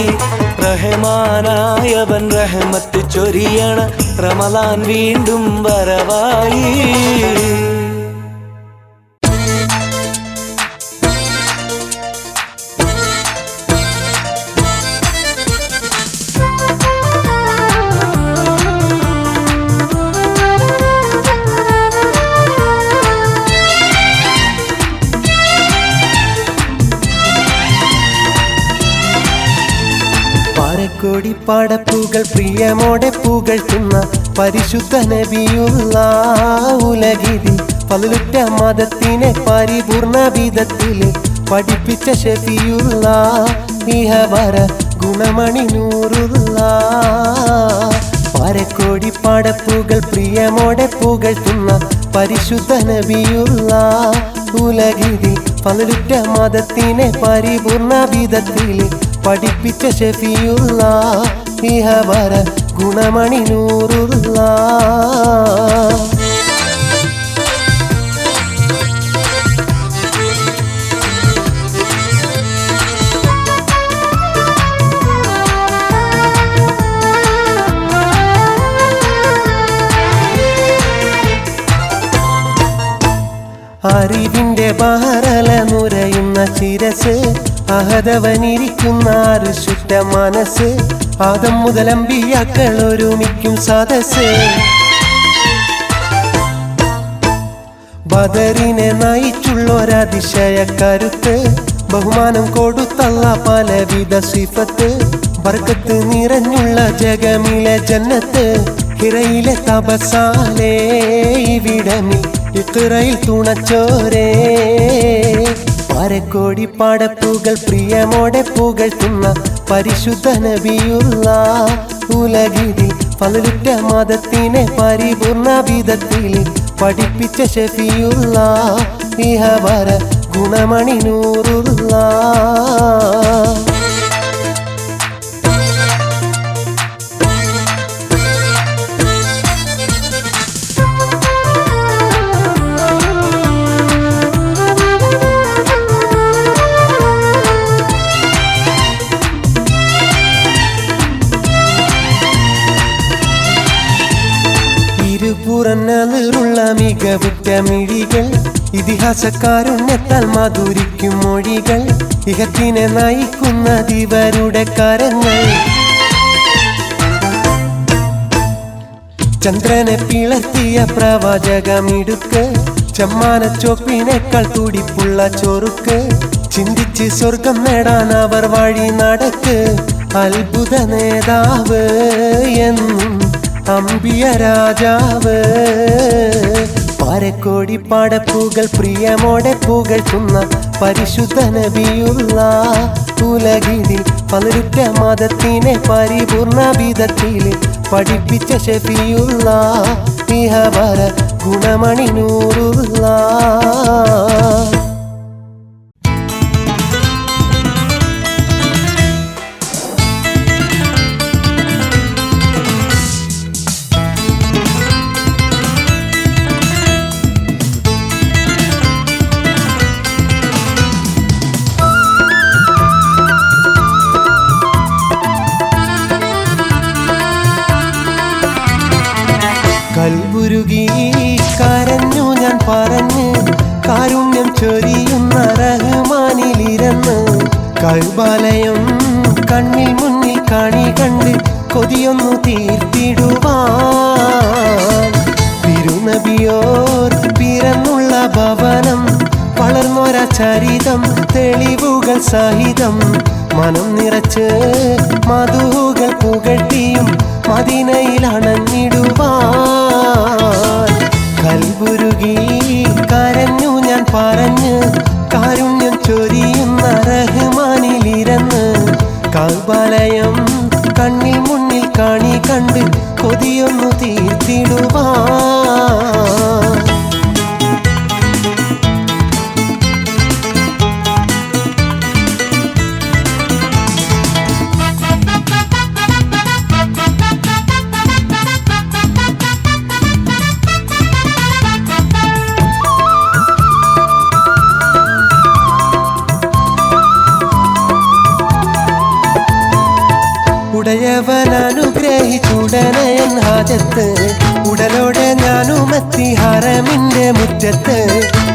[SPEAKER 2] റഹ്മാനായവൻ റഹ്മത്ത് ചൊരിയണ റമളാൻ വീണ്ടും വരവായി.
[SPEAKER 4] പാരക്കോടി പാടപ്പൂകൾ പ്രിയമോടെ പുകഴ്ത്തുന്ന പരിശുദ്ധ നബിയുള്ള ഉലകിതി. ഫളലുറ്റ മതത്തിനെ പരിപൂർണ വിധത്തിൽ പഠിപ്പിച്ച ഷഫിയുള്ള ഇഹവര ഗുണമണി നൂറുള്ള. പാരക്കോടി പാടപ്പൂകൾ പ്രിയമോടെ പുകഴ്ത്തുന്ന പരിശുദ്ധ നബിയുള്ള ഉലകിതി. ഫളലുറ്റ മതത്തിനെ പരിപൂർണ വിധത്തിൽ പഠിപ്പിച്ച ഷഫിയുള്ള ഇഹവര ഗുണമണി നൂറുള്ള. അറിവിന്റെ ബഹറല നുരയുന്ന ശിരസ്. അഹദവനിരിക്കുന്ന അർശുറ്റ മനസ്സ്. ആദം മുതൽ അമ്പിയാക്കൾ ഒരുമിക്കും സദസ്. ബദറിനെ നയിച്ചുള്ളൊരതിശയ കരുത്ത്. ബഹുമാനം കൊടുത്തല്ല പലവിധ സിഫത്ത്. ബർക്കത്ത് നിറഞ്ഞുള്ള ജഗമിലെ ജന്നത്ത്. ഹിറയിലെ തപസാലേ ഇവിടമിൽ ഇഖ്റയിൽ തുണച്ചോരേ. പാരക്കോടി പാടപ്പൂകൾ പ്രിയമോടെ പുകഴ്ത്തുന്ന പരിശുദ്ധ നബിയുള്ള ഉലകിതി. ഫളലുറ്റ മതത്തിനെ പരിപൂർണ വിധത്തിൽ പഠിപ്പിച്ച ഷഫിയുള്ള ഇഹവര ഗുണമണി നൂറുള്ള. ഇരുപുറന്നലുള്ള മികവുറ്റ മിഴികൾ. ഇതിഹാസക്കാരുണ്യത്താൽ മധുരിക്കും മൊഴികൾ. ഇഹത്തിനെ നയിക്കുന്നതിവരുടെ കരങ്ങൾ. ചന്ദ്രനെ പിളർത്തിയ പ്രവാചകമിടുക്ക്. ചമ്മാനച്ചോപ്പിനേക്കാൾ തുടിപ്പുള്ള ചൊറുക്ക്. ചിന്തിച്ച് സ്വർഗം നേടാൻ അവർ വഴി നടക്ക്. അത്ഭുത നേതാവ് എന്നും അമ്പിയ രാജാവ്. പാരക്കോടി പടപ്പുകൾ പ്രിയമോടെ പുകഴ്ത്തുന്ന പരിശുദ്ധ നബിയുള്ള ഉലകിതിൽ പലരുറ്റ മതത്തിനെ പരിപൂർണ വിധത്തിൽ പഠിപ്പിച്ച ഷഫിയുള്ള ഇഹവര ഗുണമണി നൂറുള്ള കൽബുരുകി കരഞ്ഞു ഞാൻ പറഞ്ഞ് കാരുണ്യം ചൊരിയുന്ന റഹ്മാനിലിരുന്ന് കൽബാലയം കണ്ണിൽ മുന്നിൽ കാണി കണ്ട് കൊതിയൊന്നു തീർത്തിടുവാൻ തിരുനബിയോർ പിറന്നുള്ള ഭവനം വളർന്നൊര ചരിതം തെളിവുകൾ സഹിതം മനം നിറച്ച് മധുകൾ പുകഴ്ത്തിയും മദീനയിൽ അണഞ്ഞിടുവാൻ കൽബുരുകി കരഞ്ഞു ഞാൻ പറഞ്ഞ് കാരുണ്യം ചൊരിയുന്ന റഹ്മാനിലിരുന്ന് കൽബാലയം കണ്ണിൽ മുന്നിൽ കാണി കണ്ട് കൊതിയൊന്നു തീർത്തിടുവാൻ ഉടയവൻ അനുഗ്രഹിച്ചുടനയൻ ഹാജത്ത് ഉടലോടെ ഞാനുമെത്തി ഹറമിന്റെ മുറ്റത്ത്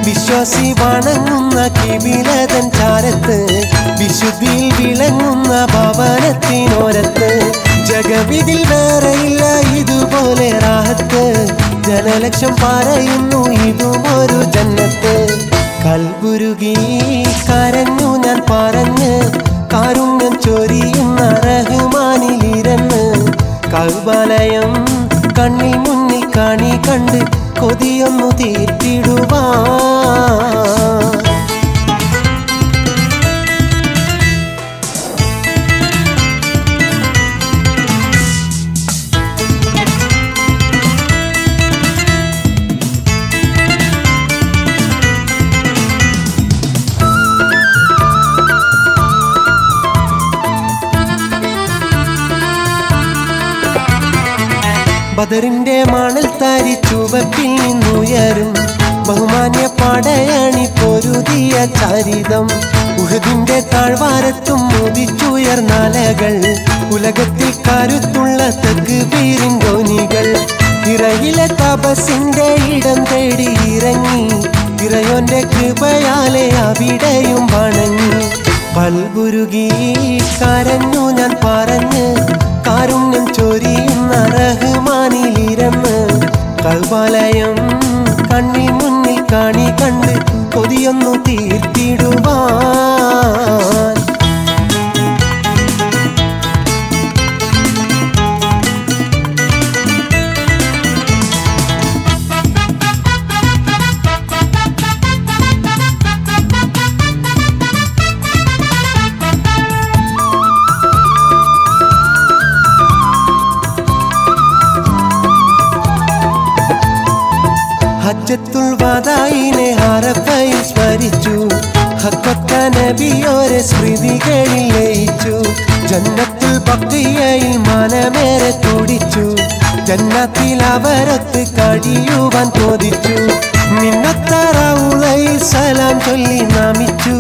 [SPEAKER 4] വിശ്വാസി വണങ്ങുന്ന കിബിലതൻ ചാരത്ത് വിശുദ്ധിയിൽ വിളങ്ങുന്ന ഭവനത്തിനോരത്ത് ജഗവിതിൽ വേറെയില്ല ഇതുപോലെ റാഹത്ത് ജനലക്ഷം പറയുന്നു ഇതുമൊരു ജന്നത്ത് കൽബുരുകി കരഞ്ഞു ഞാൻ പറഞ്ഞ് കാരുണ്യം ചൊരിയുന്ന റഹ്മാനിലിരുന്ന് കൽബാലയം കണ്ണിൽ മുന്നിൽ കാണി കണ്ട് കൊതിയൊന്നു തീർത്തിടുവാൻ ബദറിന്റെ മണൽ താരി ചുവപ്പിൽ നിന്നുയരും ബഹുമാന്യ പടയണി പൊരുതിയ ചരിതം ഉഹദിന്റെ താഴ്വാരത്തും മുതിച്ചുയർന്നലകൾ ഉലകത്തിൽ കരുത്തുള്ള തക്ബീരിൻ ധ്വനികൾ ഇറയിലെ തപസിന്റെ ഇടം തേടി ഇറങ്ങി ഇറയോന്റെ കൃപയാലെ അവിടെയും വണങ്ങി കൽബുരുകി കരഞ്ഞു ഞാൻ പറഞ്ഞ് കാരുണ്യം ചൊരിയുന്ന റഹ്മാനിലിരുന്ന് കൽബാലയം കണ്ണിൽ മുന്നിൽ കാണി കണ്ട് കൊതിയൊന്നു തീർത്തിടുവാൻ ഹജ്ജത്തുൽ വദാഇനെ അറഫയിൽ സ്മരിച്ചു ഹഖത്ത നബിയോരെ സ്മൃതികളിൽ ലയിച്ചു ജന്നത്തുൽ ബഖിയയിൽ മനമേറെ തുടിച്ചു ജന്നത്തിൽ അവരൊത്ത് കഴിയുവാൻ തോതിച്ചു മിന്നത്തറൗളയിൽ സലാം ചൊല്ലി നമിച്ചു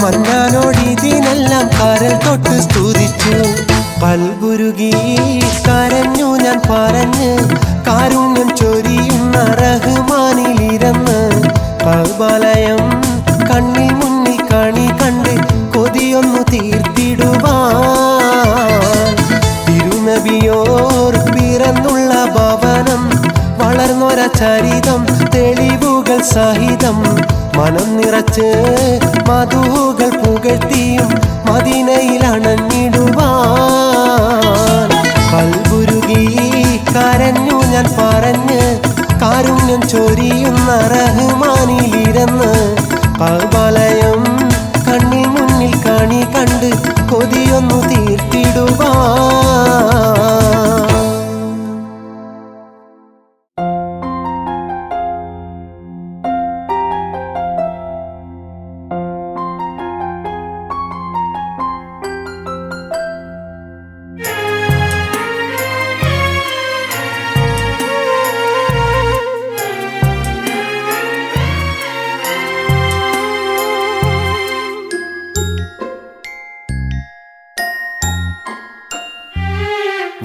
[SPEAKER 4] മന്നാനോട് ഇതിനെല്ലാം കരൽ തൊട്ട് സ്തുതിച്ചു കൽബുരുകി കരഞ്ഞു ഞാൻ പറഞ്ഞ് കാരുണ്യം ചൊരിയുന്ന റഹ്മാനിലിരുന്ന് കൽബാലയം കണ്ണിൽ മുന്നിൽ കാണി കണ്ട് കൊതിയൊന്നു തീർത്തിടുവാൻ തിരുനബിയോർ പിറന്നുള്ള ഭവനം വളർന്നൊര ചരിതം തെളിവുകൾ സഹിതം മനം നിറച്ച് മധുകൾ പുകഴ്ത്തിയും മദീനയിൽ അണഞ്ഞിടുവാൻ കൽബുരുകി കരഞ്ഞു ഞാൻ പറഞ്ഞ് കാരുണ്യം ചൊരിയുന്ന എന്ന് കഅബാലയം കണ്ണിൽ മുന്നിൽ കണി കണ്ട് കൊതിയൊന്നു തീർത്തിടുവാ.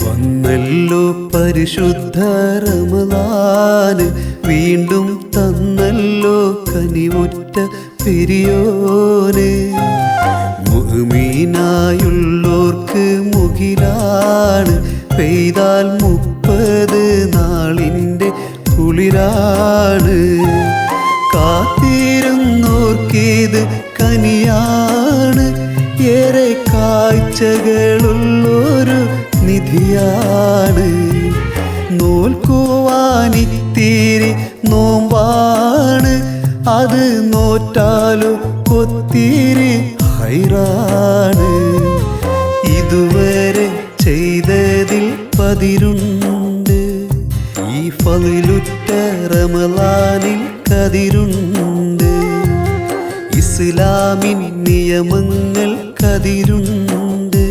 [SPEAKER 5] വന്നല്ലോ പരിശുദ്ധ റമളാന്, വീണ്ടും തന്നല്ലോ കനിവുറ്റ പെരിയോന്. മുഅ്മിനായുള്ളോർക്ക് മുകിലാണ്, പെയ്താൽ 30 നാളിൻ്റെ കുളിരാണ്. കാത്തിരുന്നോർക്കിത് കനിയാണ്, ഏറെ കാഴ്ചകളുള്ളൊരു നിധിയാണ്. നോൽക്കുവാനിത്തിരി നോമ്പാണ്, അത് നോറ്റാലും ഒത്തിരി ഹൈറാണ്. ഇതുവരെ ചെയ്തതിൽ പതിരുണ്ട്, ഈ ഫളിലുറ്റ റമളാനിൽ കതിരുണ്ട്. ഇസ്ലാമിൻ നിയമങ്ങൾ കതിരുണ്ട്,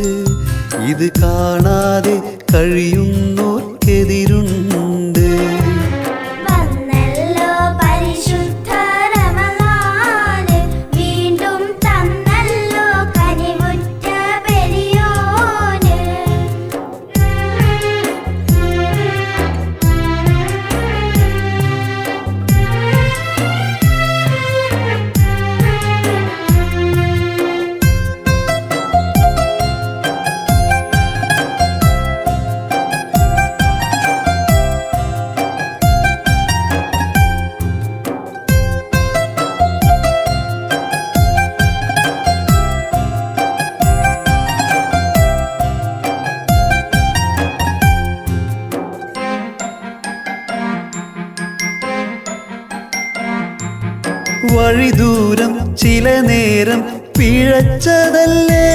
[SPEAKER 5] ഇത് കാണാതെ കഴിയുന്നോർക്കെതിരുണ്ട്.
[SPEAKER 6] വന്നല്ലോ പരിശുദ്ധ റമളാന്, വീണ്ടും തന്നല്ലോ കനിവുറ്റ പെരിയോന്.
[SPEAKER 5] വഴിദൂരം ചില നേരം പിഴച്ചതല്ലേ,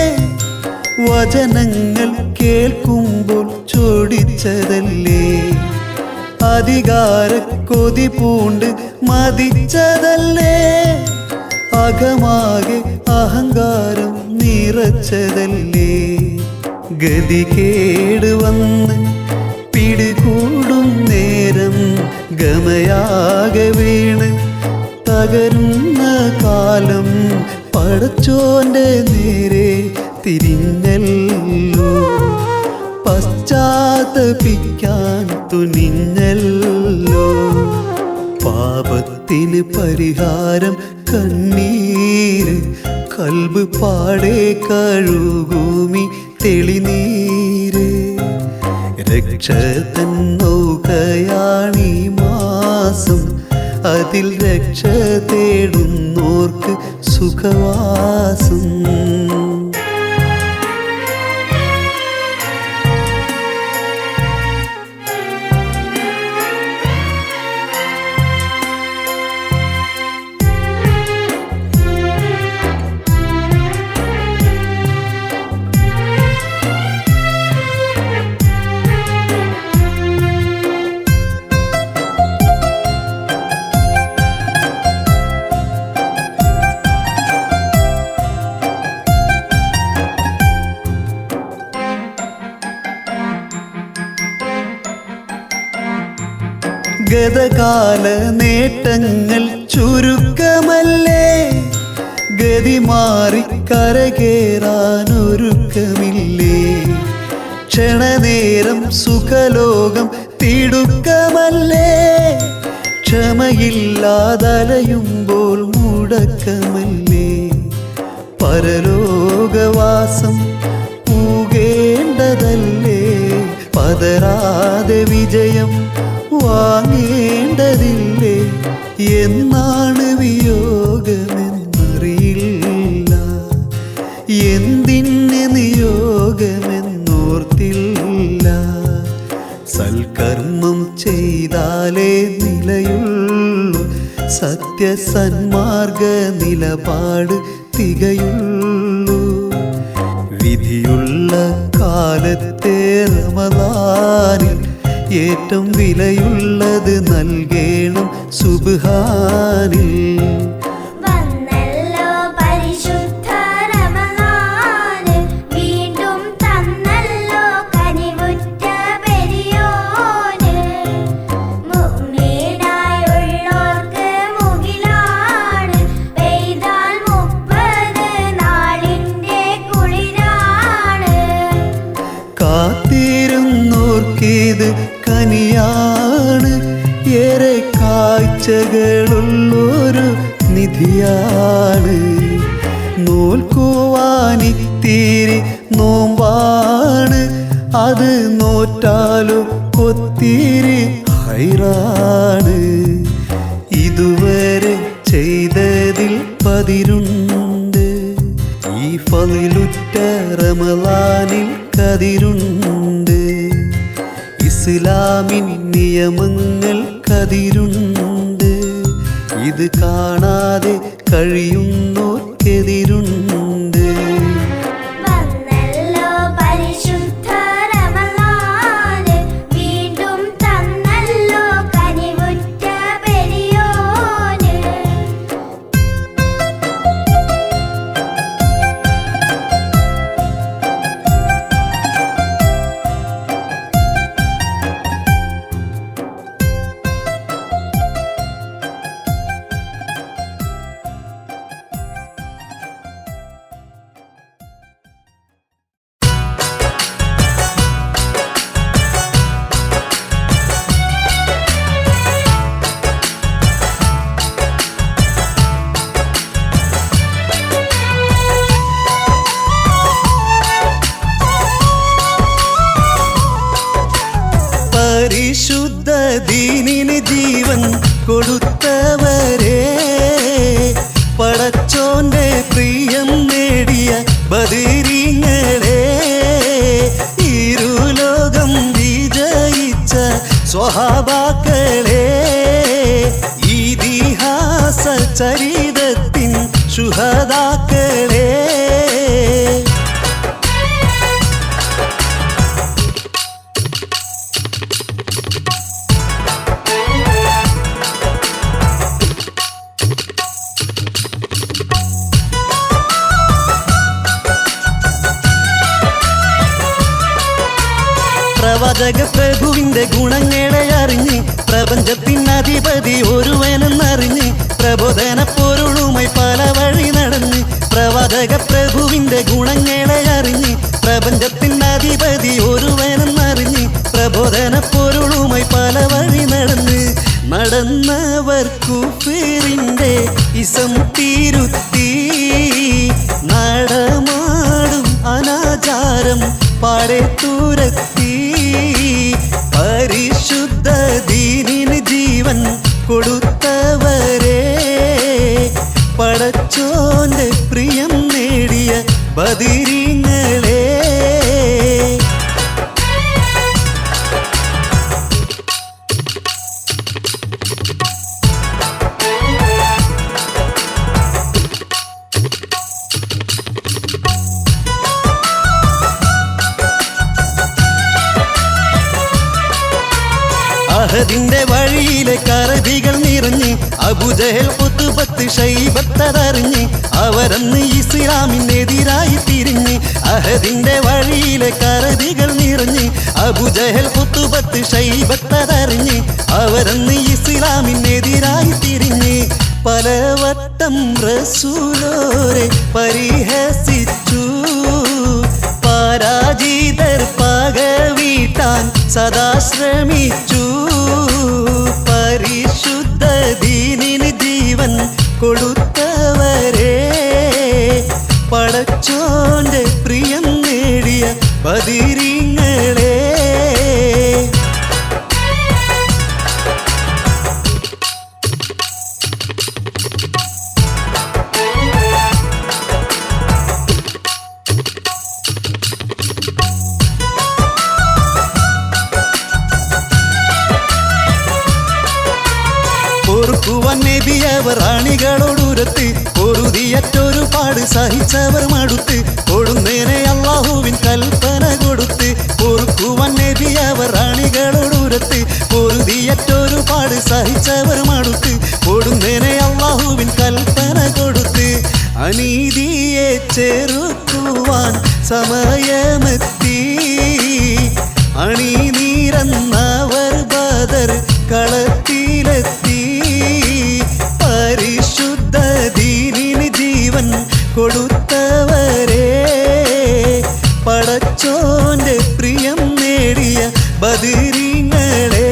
[SPEAKER 5] വചനങ്ങൾ കേൾക്കുമ്പോൾ ചോടിച്ചതല്ലേ. അധികാര കൊതി പൂണ്ട് മതിച്ചതല്ലേ, അകമാകെ അഹങ്കാരം നിറച്ചതല്ലേ. ഗതികേട് വന്ന് പിടികൂടും നേരം ഗമയാകെ വീണ് തകരുന്ന കാലം പടച്ചോന്റെ നേരെ തിരിഞ്ഞല്ലോ. പശ്ചാത്തപിക്കാൻ തുനിഞ്ഞല്ലോ, പാപത്തിന് പരിഹാരം കണ്ണീര്, കൽബ് പാടെ കഴുകുമി തെളിനീര്. രക്ഷ തൻ നൗകയാണീ മാസം, അതിൽ രക്ഷ തേടുന്നോർക്ക് സുഖവാസം. ഗതകാല നേട്ടങ്ങൾ ചുരുക്കമല്ലേ, ഗതി മാറി കരകേറാനൊരുക്കമില്ലേ. ക്ഷണനേരം സുഖലോകം തിടുക്കമല്ലേ, ക്ഷമയില്ലാതലയുമ്പോൾ മുടക്കമല്ലേ. പരലോകവാസം പൂകേണ്ടതല്ലേ, പതരാതെ വിജയം വാങ്ങേണ്ടതില്ലേ. എന്നാണ് വിയോഗമെന്നറിയില്ല, എന്തിന് നിയോഗമെന്നോർത്തില്ല. സൽക്കർമ്മം ചെയ്താലേ നിലയുള്ളൂ, സത്യ നിത്യസന്മാർഗ നിലപാട് തികയുള്ളൂ. വിധിയുള്ള കാലത്തെ റമളാനിൽ ഏറ്റവും വിലയുള്ളത് നൽകേണം സുബ്ഹാനിൽ.
[SPEAKER 6] വന്നല്ലോ പരിശുദ്ധ റമളാന്, വീണ്ടും തന്നല്ലോ കനിവുറ്റ പെരിയോന്. മുഅ്മിനായുള്ളോർക്ക് മുകിലാണ്, പെയ്താൽ 30 നാളിന്റെ കുളിരാണ്.
[SPEAKER 5] കാത്തിരുന്നോർക്കിത് കനിയാണ്, ഏറെ കാഴ്ചകളുള്ളൊരു നിധിയാണ്. നോൽക്കുവാനിത്തിരി നോമ്പാണ്, അത് നോറ്റാലും ഒത്തിരി ഹൈറാണ്. ഇതുവരെ ചെയ്തതിൽ പതിരുണ്ട്, ഈ ഫളിലുറ്റ റമളാനിൽ കതിരുണ്ട്. ഇസ്ലാമിൻ നിയമങ്ങൾ കതിരുണ്ട്, ഇത് കാണാതെ കഴിയുന്നോർക്കെതിരുണ്ട്.
[SPEAKER 6] വന്നല്ലോ പരിശുദ്ധ റമളാന്, വീണ്ടും തന്നല്ലോ കനിവുറ്റ പെരിയോന്.
[SPEAKER 5] പരിശുദ്ധ ദീനിന് ജീവൻ കൊടുത്തവരെ, പടച്ചോന്റെ പ്രിയം നേടിയ ബദരീങ്ങളെ, ഇരുലോകം വിജയിച്ച സ്വഹാബാക്കളെ, ഇതിഹാസ ചരിതത്തിൻ ശുഹദാക്കളെ. പ്രവാചക പ്രഭുവിന്റെ ഗുണങ്ങളെ അറിഞ്ഞ് പ്രപഞ്ചത്തിനധിപതി ഒരുവനെന്നറിഞ്ഞ് പ്രബോധന പൊരുളുമായി പല വഴി നടന്ന്. പ്രവാചക പ്രഭുവിന്റെ ഗുണങ്ങളെ അറിഞ്ഞ് പ്രപഞ്ചത്തിനധിപതി ഒരുവനെന്നറിഞ്ഞ് പ്രബോധന പൊരുളുമായി പല വഴി നടന്ന്. നടന്നവർ കുഫറിന്റെ ഇസം തിരുത്തി, നടമാടും അനാചാരം പാടെ തുരത്തി. പരിശുദ്ധ ദീനിന് ജീവൻ കൊടുത്തവരെ, പടച്ചോന്റെ പ്രിയം നേടിയ ബദരീങ്ങളെ. അഹദിന്റെ വഴിയിലെ കറതികൾ നിറഞ്ഞ് അബൂജഹൽ ഉത്ബത്ത് ശൈബത്തതറിഞ്ഞ് അവരന്ന് ഇസ്ലാമിനെതിരായി തിരിഞ്ഞ്. അഹദിന്റെ വഴിയിലെ കറതികൾ നിറഞ്ഞ് അബൂജഹൽ ഉത്ബത്ത് ശൈബത്തതറിഞ്ഞ് അവരന്ന് ഇസ്ലാമിനെതിരായി തിരിഞ്ഞ്. പലവട്ടം റസൂലോരെ പരിഹസിച്ചു, പരാജിതർ പക വീട്ടാൻ സദാ ശ്രമിച്ചു. പരിശുദ്ധ ദീനിന് ജീവൻ കൊടുത്തവരെ, പടച്ചോന്റെ പ്രിയം നേടിയ ബദരീങ്ങളെ. പൊറുക്കുവാൻ നബിയവർ റാണികളോടുരത്ത് പൊറുതിയറ്റൊരുപാട് സഹിച്ചവർ മടുത്ത് ഒടുന്നേനെ അള്ളാഹുവിൻ കൽപ്പന കൊടുത്ത് പൊറുക്കുവാൻ നബിയവർ റാണികളോടുരത്ത് പൊറുതിയറ്റൊരുപാട് സഹിച്ചവർ മടുത്ത് ഒടുന്നേനെ അള്ളാഹുവിൻ കൽപ്പന കൊടുത്ത് അനീതിയെ ചെറുക്കുവാൻ സമയമെത്തി അണിനീരന്നവർ ബദർ കളത്തിലെത്തി പരിശുദ്ധ ദീനിന് ജീവൻ കൊടുത്തവരെ പടച്ചോന്റെ പ്രിയം നേടിയ ബദരീങ്ങളെ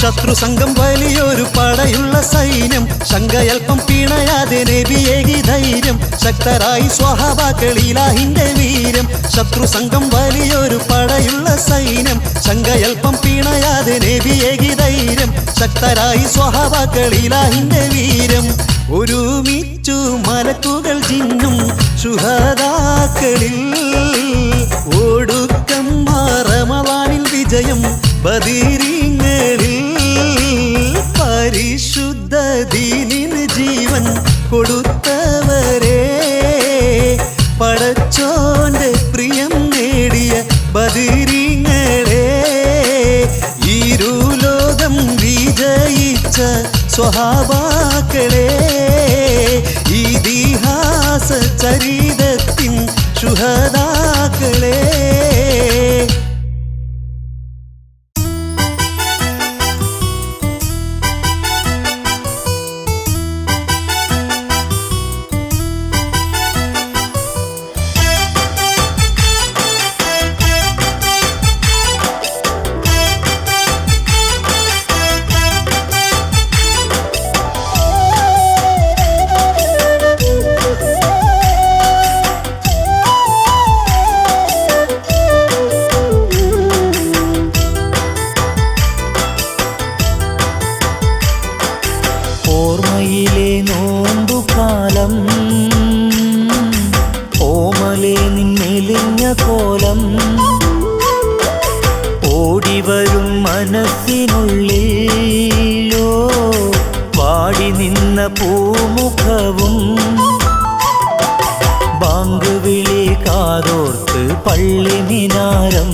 [SPEAKER 5] ശത്രുസംഘം വലിയൊരു പടയുള്ള സൈന്യം ശങ്കയൽപ്പം പിണയാതെ നബിയേകി ധൈര്യം ശക്തരായി സ്വഹാബാക്കൾ ഇലാഹിന്റെ വീര്യം ശത്രുസംഘം വലിയൊരു പടയുള്ള സൈന്യം ശങ്കയൽപ്പം പിണയാതെ നബിയേകി ധൈര്യം ശക്തരായി സ്വഹാബാക്കൾ ഇലാഹിന്റെ വീര്യം ഒരുമിച്ചു മലക്കുകൾ ജിന്നും ശുഹദാക്കളിൽ ഒടുക്കം റമളാനിൽ വിജയം ബദരീങ്ങളിൽ പരിശുദ്ധ ദീനിന് ജീവൻ കൊടുത്തവരെ പടച്ചോന്റെ പ്രിയം നേടിയ ബദരീങ്ങളെ ഇരുലോകം വിജയിച്ച സ്വഹാബാക്കളെ ഇതിഹാസ ചരിതത്തിൻ ശുഹദാക്കളെ
[SPEAKER 2] ഓർമ്മയിലെ നോമ്പുകാലം ഓമലെ നിന്നെലിഞ്ഞ കോലം ഓടിവരും മനസ്സിനുള്ളിലോ വാടി നിന്ന പൂമുഖവും ബാങ്ക് വിളി കാതോർത്ത് പള്ളി മിനാരം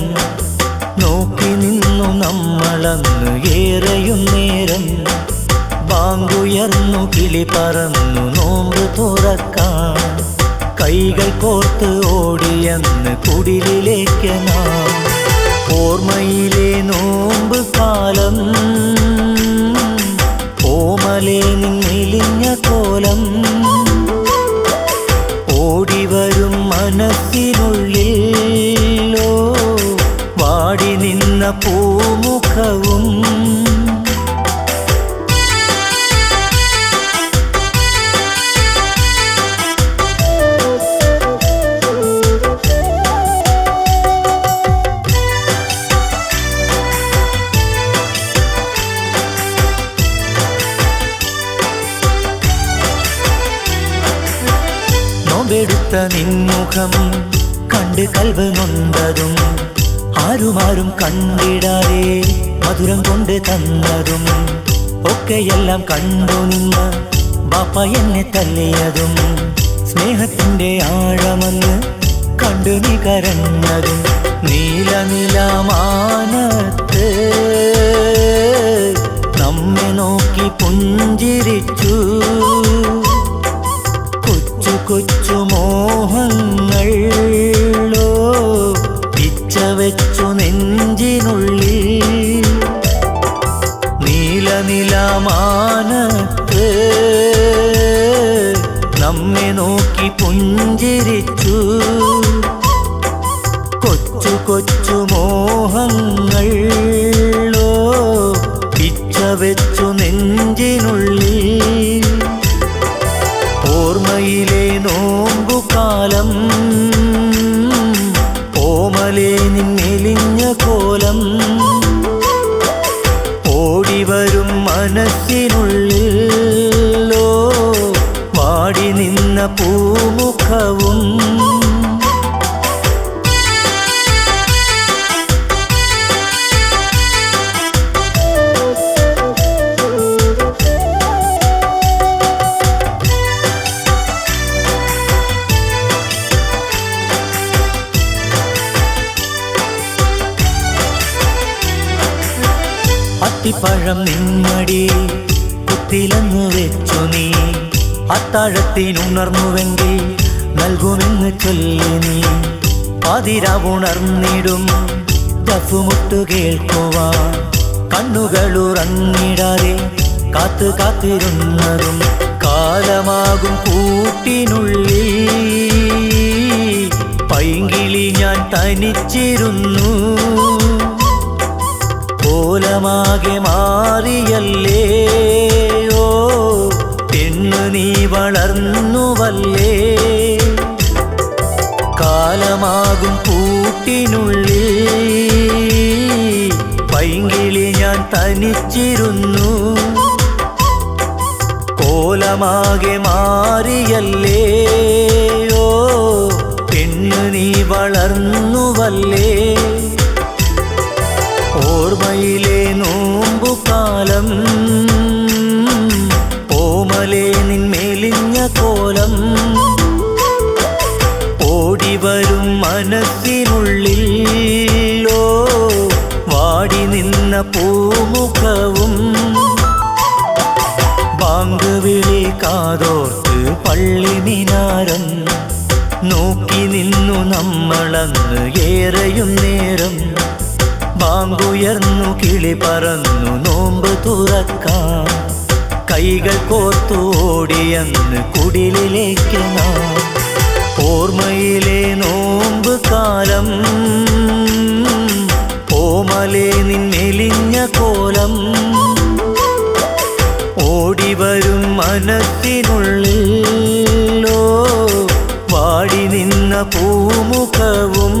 [SPEAKER 2] നോക്കി നിന്നു നമ്മളന്ന് ഏറെയും നേരം ബാങ്കുയർന്നു കിളി പറന്നു നോമ്പ് തുറക്കാൻ കൈകൾ കോർത്ത് ഓടിയെന്ന് കുടിലിലേക്ക് നാം ഓർമ്മയിലെ നോമ്പ് കാലം ഓമലെ നിന്നെലിഞ്ഞ കോലം ഓടിവരും മനസ്സിനുള്ളിലോ വാടി നിന്ന പൂമുഖവും നോമ്പെടുത്ത നിൻമുഖം കണ്ട് കൽവ് നൊന്തതും ആരുമാരും കണ്ടിടാതെ മധുരം കൊണ്ട് തന്നതും ഒക്കെയെല്ലാം കണ്ടു നിന്ന് ബാപ്പ എന്നെ തല്ലിയതും സ്നേഹത്തിൻ്റെ ആഴമെന്ന് കണ്ടു നീ കരഞ്ഞതും നീലനിലമാനത്ത് നമ്മെ നോക്കി പുഞ്ചിരിച്ചു കൊച്ചു കൊച്ചു മോഹങ്ങളോ ഇച്ഛ വെച്ചു നെഞ്ചിനുള്ളിൽ നീലനിലമാനത്ത് നമ്മെ നോക്കി പുഞ്ചിരിച്ചു കൊച്ചു കൊച്ചു മോഹങ്ങളോ ഇച്ഛ വെച്ചു നെഞ്ചിനുള്ളിൽ ഓർമ്മയിലെ നോമ്പുകാലം ഓമലെ നിന്നെലിഞ്ഞ കോലം അത്തിപ്പഴം നിന്മടി കുത്തിലെന്ന് വെച്ചു നീ അത്താഴത്തിനുണർന്നുവെങ്കിൽ നൽകുമെന്ന് ചൊല്ലി നീ പാതിരാവുണർന്നിടും ദഫുമുട്ടു കേൾക്കുവാൻ കണ്ണുകളുറങ്ങിടാതെ കാത്തു കാത്തിരുന്നതും കാലമാകും കൂട്ടിനുള്ളിൽ പൈങ്കിളി ഞാൻ തനിച്ചിരുന്നു കോലമാകെ മാറിയല്ലേ ഓ പെണ്ണു നീ വളർന്നുവല്ലേ കാലമാകും കൂട്ടിനുള്ളിൽ പൈങ്കിളി ഞാൻ തനിച്ചിരുന്നു കോലമാകെ മാറിയല്ലേ ഓ പെണ്ണു നീ വളർന്നുവല്ലേ ഓർമ്മയിലെ നോമ്പുകാലം ഓമലേ നിന്മേലിഞ്ഞ കോലം ഓടിവരും മനസ്സിനുള്ളിൽ ഓ വാടി നിന്ന പൂമുഖവും ബാങ്ക് വിളി കാതോർത്ത് പള്ളി മിനാരം നോക്കി നിന്നു നമ്മളന്ന് ഏറെയും നേരം ബാങ്കുയർന്നു കിളി പറന്നു നോമ്പ് തുറക്കാൻ കൈകൾ കോർത്തു ഓടിയന്ന് കുടിലിലേക്ക് നാം ഓർമ്മയിലെ നോമ്പ് കാലം ഓമലേ നിന്നെലിഞ്ഞ കോലം ഓടിവരും മനസ്സിനുള്ളിൽ ഓ വാടി നിന്ന പൂമുഖവും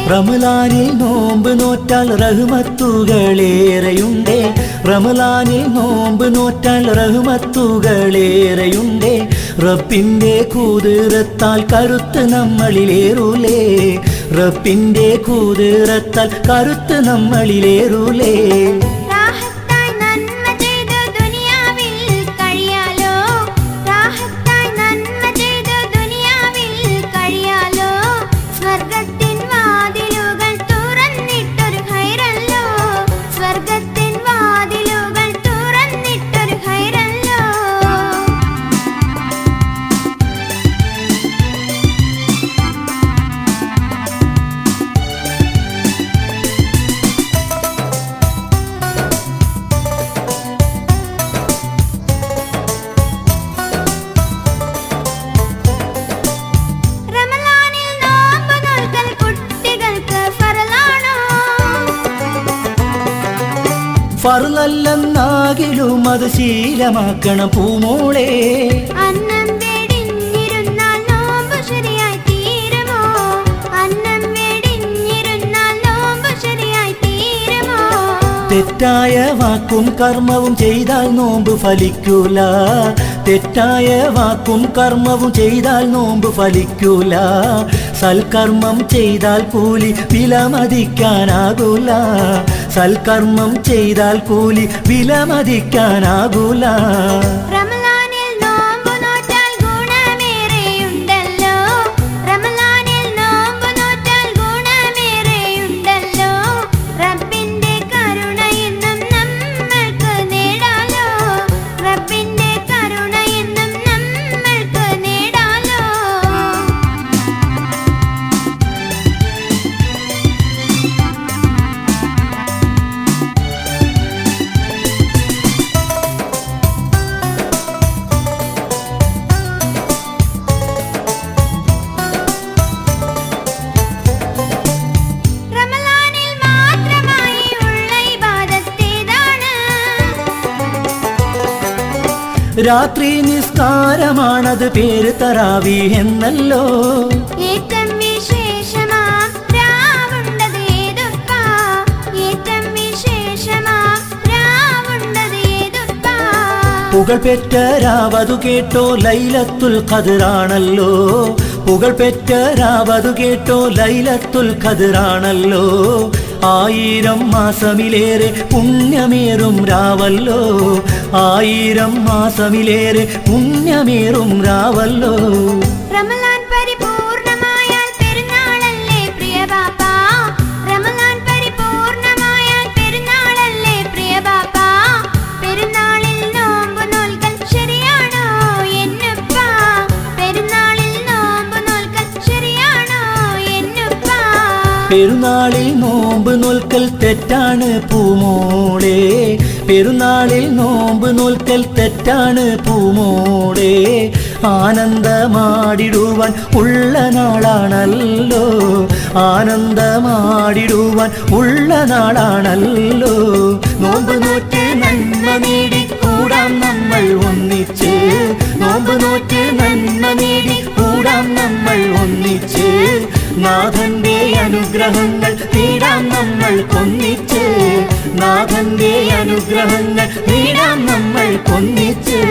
[SPEAKER 2] റമലാനിൽ നോമ്പ് നോറ്റാൽ റഹ്മത്തുകളേറെയുണ്ടേ റമലാനിൽ നോമ്പ് നോറ്റാൽ റഹ്മത്തുകളേറെയുണ്ടേ റബ്ബിന്റെ കുതിരത്താൽ കരുത്ത് നമ്മളിലേറൂലേ റബ്ബിന്റെ കുതിരത്താൽ കരുത്ത് നമ്മളിലേറൂലേ ഫർളല്ലെന്നാകിലും അത് ശീലമാക്കണം പൂമോളെ
[SPEAKER 6] അന്നം വേടിഞ്ഞിരുന്നാൽ നോമ്പ് ശരിയായി തീരുമോ അന്നം വേടിഞ്ഞിരുന്നാൽ നോമ്പ് ശരിയായി തീരുമോ
[SPEAKER 2] തെറ്റായ വാക്കും കർമ്മവും ചെയ്താൽ നോമ്പ് ഫലിക്കൂല തെറ്റായ വാക്കും കർമ്മവും ചെയ്താൽ നോമ്പ് ഫലിക്കൂല സൽക്കർമ്മം ചെയ്താൽ കൂലി വിലമതിക്കാനാകൂല സൽക്കർമ്മം ചെയ്താൽ കൂലി വിലമതിക്കാനാകൂല
[SPEAKER 6] റമളാനിൽ നോമ്പ് നോറ്റാൽ ഗുണമേറെയുണ്ടല്ലോ റമളാനിൽ നോമ്പ് നോറ്റാൽ ഗുണമേറെയുണ്ടല്ലോ റബ്ബിന്റെ കരുണ എന്നും നമ്മൾക്ക് നേടാലോ റബ്ബിന്റെ കരുണ എന്നും നമ്മൾക്ക് നേടാലോ
[SPEAKER 2] രാത്രി നിസ്കാരമാണത് പേര് തറാവി എന്നല്ലോ.
[SPEAKER 6] ഏറ്റം വിശേഷമാം രാവുണ്ടത് ഏതുപ്പാ, ഏറ്റം വിശേഷമാം രാവുണ്ടത് ഏതുപ്പാ.
[SPEAKER 2] പുകൾപെറ്റ രാവതു കേട്ടോ ലൈലത്തുൽ ഖദ്റാണല്ലോ. പുകൾപെറ്റ രാവതു കേട്ടോ ലൈലത്തുൽ ഖദ്റാണല്ലോ. 1000 മാസമിലേറെ പുണ്യമേറും രാവല്ലോ. 1000 മാസമിലേറെ പുണ്യമേറും രാവല്ലോ.
[SPEAKER 6] റമളാൻ പരിപൂർണമായാൽ പെരുന്നാളല്ലേ പ്രിയ ബാപ്പാ, റമളാൻ പരിപൂർണമായാൽ പെരുന്നാളല്ലേ പ്രിയ ബാപ്പാ. പെരുന്നാളിൽ നോമ്പ് നോൽക്കൽ ശരിയാണോ എന്നുപ്പാ, പെരുന്നാളിൽ നോമ്പ് നോൽക്കൽ ശരിയാണോ എന്നുപ്പാ.
[SPEAKER 2] പെരുന്നാളിൽ നോമ്പ് നോൽക്കൽ തെറ്റാണ് പൂമോളെ. പെരുന്നാളിൽ നോമ്പ് നോൽക്കൽ തെറ്റാണ് പൂമോളെ. ആനന്ദമാടിടുവാൻ ഉള്ള നാളാണല്ലോ. ആനന്ദമാടിടുവാൻ ഉള്ള നാളാണല്ലോ. നോമ്പ് നോറ്റ് നന്മ നേടിക്കൂടാം നമ്മൾ ഒന്നിച്ച്. നോമ്പ് നോറ്റ് നന്മ നേടിക്കൂടാം നമ്മൾ ഒന്നിച്ച്. നാഥന്റെ അനുഗ്രഹങ്ങൾ നേടാം നമ്മൾ ഒന്നിച്ച്. നാഥന്റെ അനുഗ്രഹങ്ങൾ നേടാം നമ്മൾ ഒന്നിച്ച്.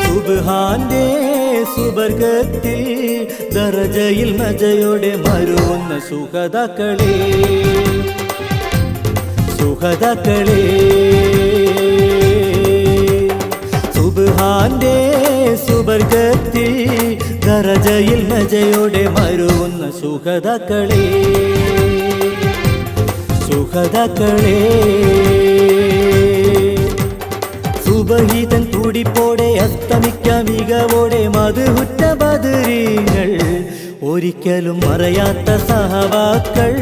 [SPEAKER 2] സുബ്ഹാന്റെ സുബർഗത്തിൽ ദറജയിൽ മജയോടെ മരുവുന്ന സുഖദാക്കളെ, സുഖദാക്കളെ. സുബ്ഹാന്റെ സുബർഗത്തിൽ ദറജയിൽ മജയോടെ മരുവുന്ന സുഖദാക്കളെ, സുഖദാക്കളെ. സുബഹിതൻ തുടിപ്പോടെ അസ്തമിക്ക മികവോടെ മധുഹുറ്റ ബദരീങ്ങൾ, ഒരിക്കലും മറയാത്ത സഹവാക്കൾ,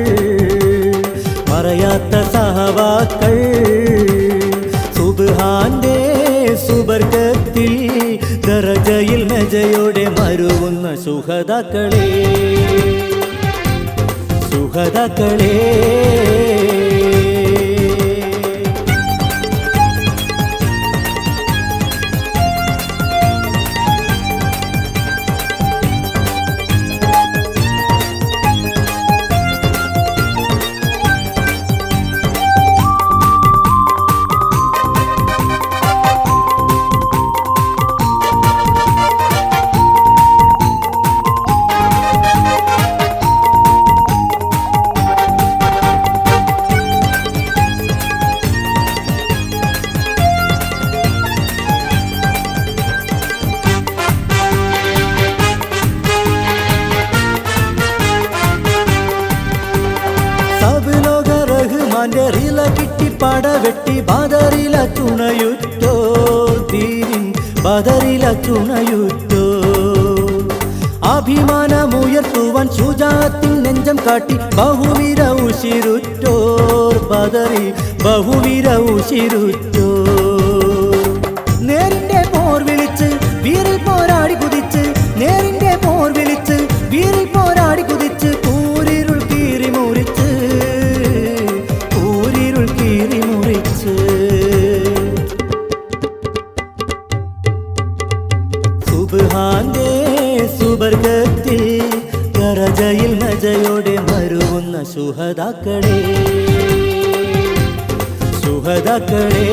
[SPEAKER 2] മറയാത്ത സഹവാക്കൾ. സുബ്ഹാന്റെ സുബർഗത്തിൽ ദറജയിൽ മജയോടെ മരുവുന്ന സുഹദാക്കളെ, സുഹദാക്കളെ. റില കിട്ടി പടവെട്ടി ബദറില തുണയുറ്റോ, ദീനിൻ ബദറില തുണയുറ്റോ. അഭിമാനമുയർത്തുവാൻ ശുജാത്തിൻ നെഞ്ചം കാട്ടി ബഹുവീര ഉശിരുറ്റോർ ബദറി, ബഹുവീര ഉശിരുറ്റോ. നേരിന്റെ പോർ വിളിച്ച് വീറിൽ പോരാടി കുതിച്ച്, നേരിന്റെ പോർ വിളിച്ച് വീറിൽ പോരാടി കുതിച്ച്, കൂരിരുൾ കീറി മുറിച്ച്, കൂരിരുൾ കീറി മുറിച്ച്. സുബ്ഹാന്റെ സുബർഗത്തിൽ ദറജയിൽ നജയോടെ മരുവുന്ന സുഹദാക്കളെ, സുഹദാക്കളെ.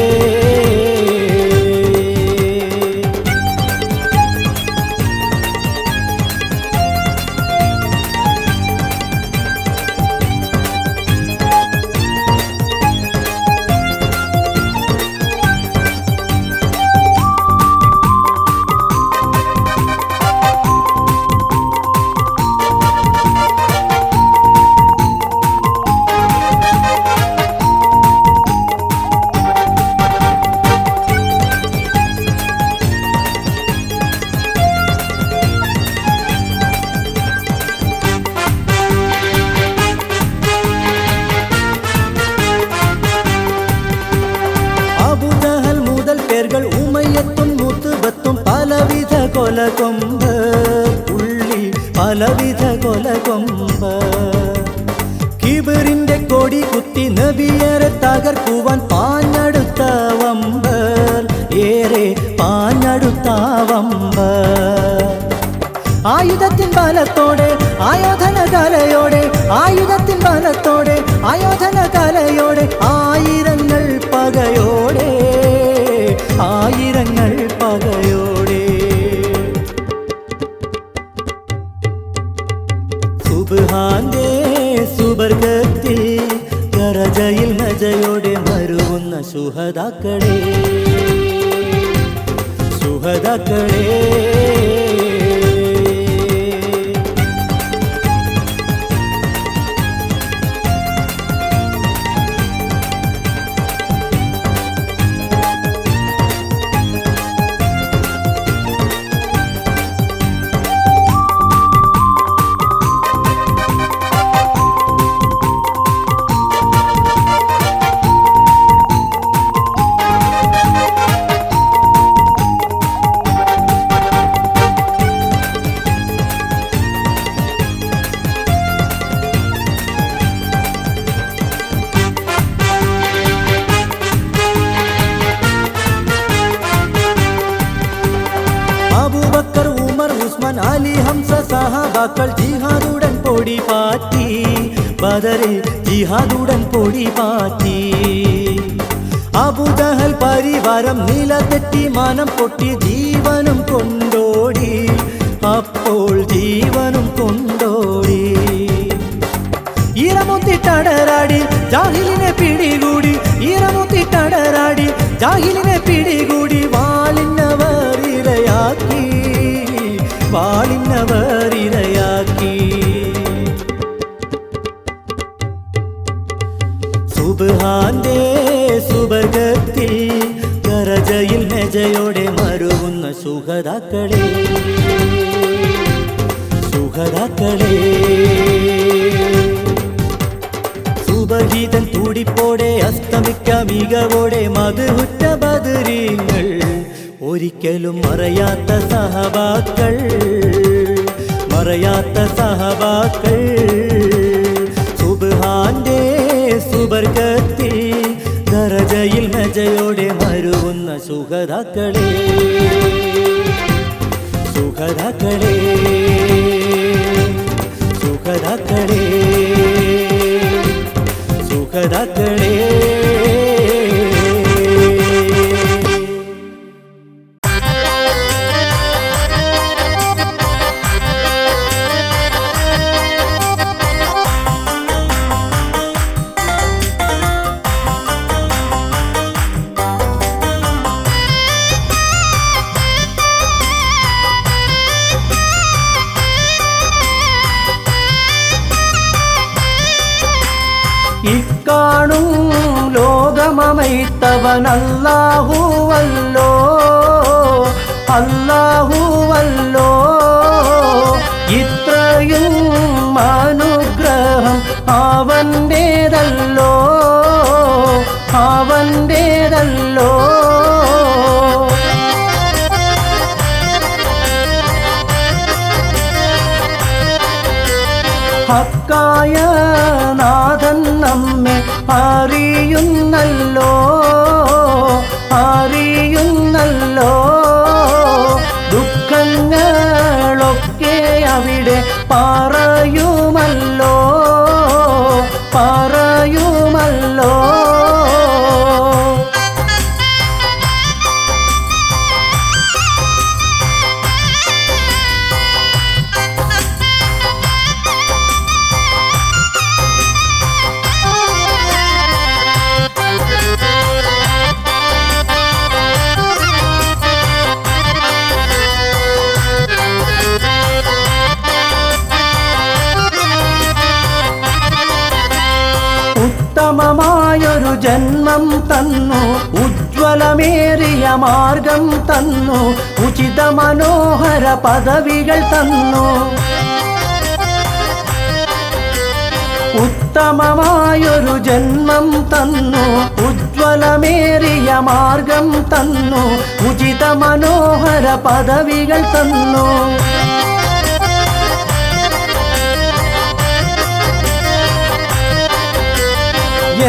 [SPEAKER 2] കൊലകൊമ്പ് ഉള്ളി പലവിധ കൊലകൊമ്പ് കിബിറിന്റെ കൊടി കുത്തി നബിയരെ തകർക്കുവാൻ പാഞ്ഞടുത്ത വമ്പർ ഏറെ പാഞ്ഞടുത്ത വമ്പർ ആയുധത്തിൻ ബലത്തോടെ ആയോധന കലയോടെ ആയുധത്തിൻ ബലത്തോടെ ആയോധന കലയോടെ ആയിരങ്ങൾ പകയോടെ ആയിരങ്ങൾ പകയോടെ സുബ്ഹാന്റെ സുബർഗത്തിൽ ദറജയിൽ നജയോടെ മരുവുന്ന സുഹദാക്കളെ സുഹദാക്കളെ അബൂബക്കർ ഉമർ ഉസ്മാൻ അലി ഹംസ സഹാബാക്കൾ ജിഹാദുടൻ പൊടി പാറ്റി ബദറിൽ ജിഹാദുടൻ പൊടി പാറ്റി അബൂജഹൽ പരിവാരം നില തെറ്റി മാനം പൊട്ടി ജീവനും കൊണ്ടോടി അപ്പോൾ ജീവനും കൊണ്ടോടി ഈറമുത്തിട്ടടരാടി ജാഹിലിനെ പിടികൂടി ഈറമുത്തിട്ടടരാടി ജാഹിലിനെ പിടികൂടി വാളിന്നവർ ഇരയാക്കി വാളിന്നവർ ഇരയാക്കി സുബ്ഹാന്റെ സുബർഗത്തിൽ ദറജയിൽ മെജയോടെ മരുവുന്ന സുഹദാക്കളെ സുഹദാക്കളെ സുബഹീതൻ തുടിപ്പോടെ അസ്തമിക്ക മികവോടെ മധുറ്റ ബദരീങ്ങൾ ഒരിക്കലും മറയാത്ത സഹബാക്കൾ മറയാത്ത സഹബാക്കൾ സുബ്ഹാന്റെ സുബർഗത്തിൽ ദറജയിൽ മജയോടെ മരുവുന്ന സുഹദാക്കളെ സുഹദാക്കളെ സുഹദാക്കളെ സുഹദാക്കളെ ഇക്കാണും ലോകമമൈത്തവൻ അല്ലാഹുവല്ലോ അല്ലാഹുവല്ലോ ഇത്രയും അനുഗ്രഹം അവൻ്റേതല്ലോ അവൻ്റേതല്ലോ ഹക്കായ നാഥൻ നമ്മെ അറിയുന്നല്ലോ അറിയുന്നല്ലോ ദുഃഖങ്ങളൊക്കെ അവിടെ പറയുമല്ലോ പറയുമല്ലോ ഉത്തമമായൊരു ജന്മം തന്നു ഉജ്ജ്വലമേറിയ മാർഗം തന്നു ഉചിത മനോഹര പദവികൾ തന്നു ഉത്തമമായൊരു ജന്മം തന്നു, ഉജ്ജ്വലമേറിയ മാർഗം തന്നു, ഉചിത മനോഹര പദവികൾ തന്നു.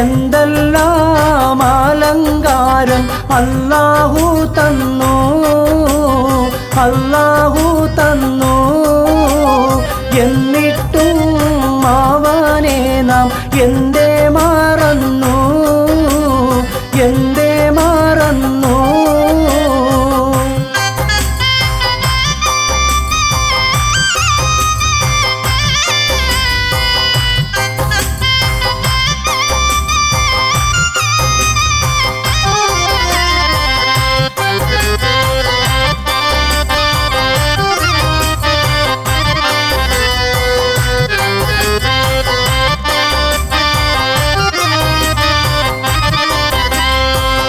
[SPEAKER 2] എന്തെല്ലാം അലങ്കാരം അല്ലാഹു തന്നു, അല്ലാഹു തന്നു. എന്നിട്ടും അവനെ നാം എന്തേ മറന്നു, എന്തേ മറന്നു.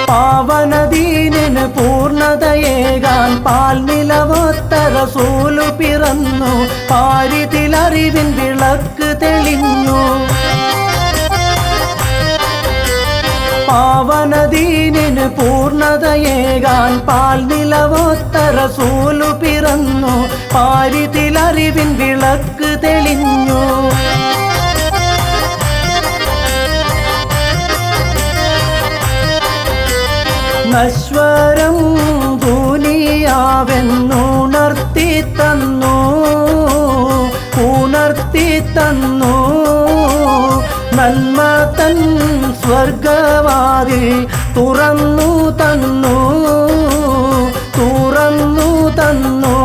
[SPEAKER 2] പാവനദീനിന് പൂർണ്ണതയേകാൻ പാൽനിലവൊത്ത റസൂല് പിറന്നു, പാരിതിലറിവിൻ വിളക്ക് തെളിഞ്ഞു. പാവനദീനിന് പൂർണ്ണതയേകാൻ പാൽനിലവൊത്ത റസൂല് പിറന്നു, പാരിതിലറിവിൻ വിളക്ക് തെളിഞ്ഞു. നശ്വരം ദുനിയാവെന്നുണർത്തി തന്നു, ഉണർത്തി തന്നു. നന്മ തൻ സ്വർഗവാതിൽ തുറന്നു തന്നു, തുറന്നു തന്നു.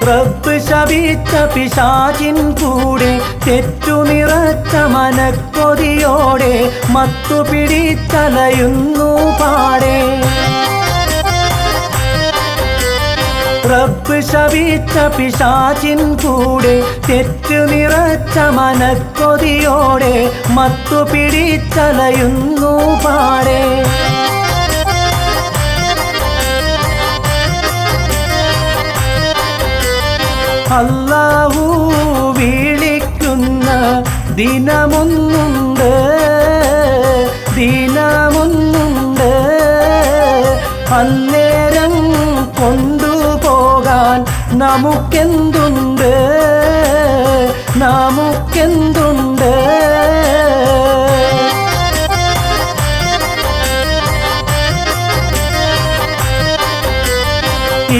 [SPEAKER 2] റബ്ബ് ശപിച്ച പിശാചിൻ കൂടെ തെറ്റു നിറച്ച മനക്കൊതിയോടെ മത്തു പിടിച്ചലയുന്നു പാടെ. റബ്ബ് ശപിച്ച പിശാചിൻ കൂടെ തെറ്റു നിറച്ച മനക്കൊതിയോടെ മത്തു പിടിച്ചലയുന്നു പാടെ. അല്ലാഹു വിളിക്കുന്ന ദിനമൊന്നുണ്ട്, ദിനമൊന്നുണ്ട്. അന്നേരം കൊണ്ടുപോകാൻ നമുക്കെന്തുണ്ട്, നമുക്കെന്തുണ്ട്.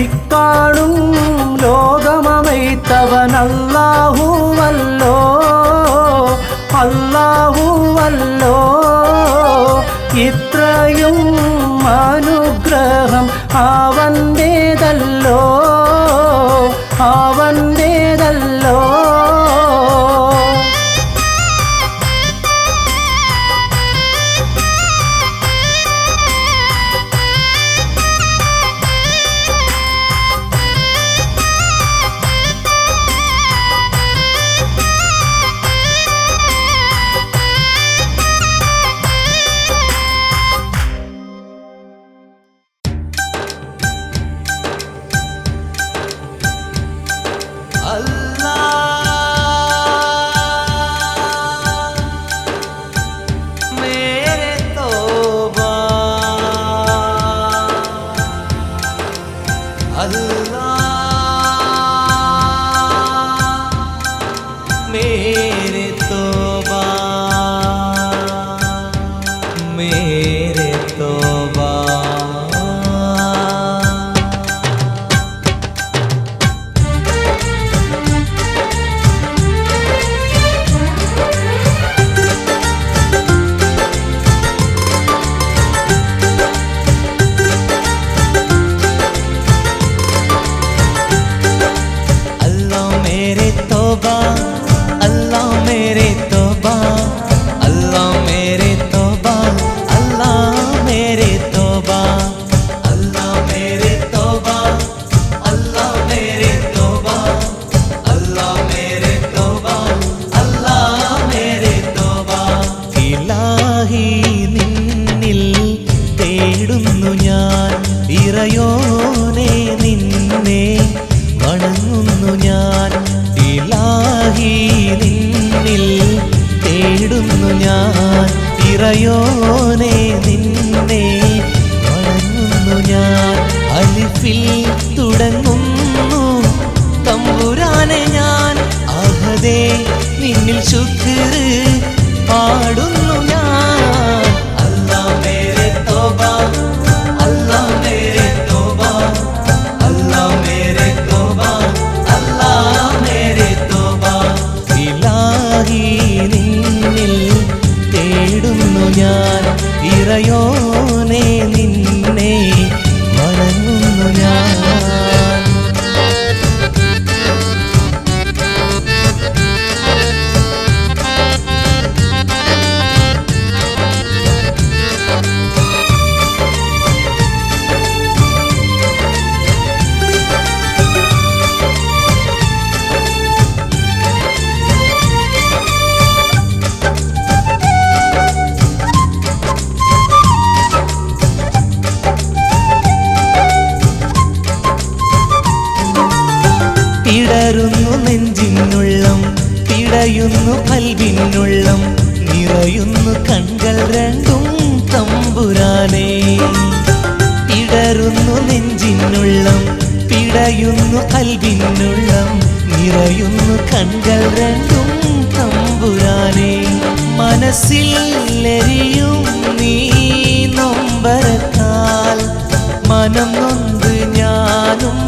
[SPEAKER 2] ഇക്കാണും ലോകമമൈത്തവൻ അല്ലാഹുവല്ലോ, അല്ലാഹുവല്ലോ. ഇത്രയും അനുഗ്രഹം അവൻ്റേതല്ലോ, അവൻ്റേതല്ലോ. ഞാൻ ഇറയോനെ നിന്നെ വണങ്ങുന്നു ഞാൻ ഇലാഹി നിന്നിൽ തേടുന്നു ഞാൻ ഇറയോനെ നിന്നെ വണങ്ങുന്നു ഞാൻ അലിഫിൽ തുടങ്ങുന്നു തമ്പുരാനെ ഞാൻ അഹദേ നിന്നിൽ ശുക്ർ പാടുന്നു ഞാൻ അല്ലാ മേരെ തോബ അല്ലാ മേരെ തോബ അല്ലാ മേരെ തോബ അല്ലാ മേരെ തോബ ഇലാഹി നിന്നിൽ തേടുന്നു ഞാൻ ഇറയോനെ നിന്നെ വണങ്ങുന്നു ഞാൻ പിടരുന്നു നെഞ്ചിനുള്ളം പിടയുന്നു കൽവിനുള്ളം നിറയുന്നു കൺകൾ രണ്ടും തമ്പുരാനേ പിടരുന്നു നെഞ്ചിനുള്ളം പിടയുന്നു കൽവിനുള്ളം നിറയുന്നു കൺകൾ രണ്ടും തമ്പുരാനേ മനസ്സിൽ എരിയും നീ നൊമ്പരത്താൽ മനം നൊന്ത് ഞാനും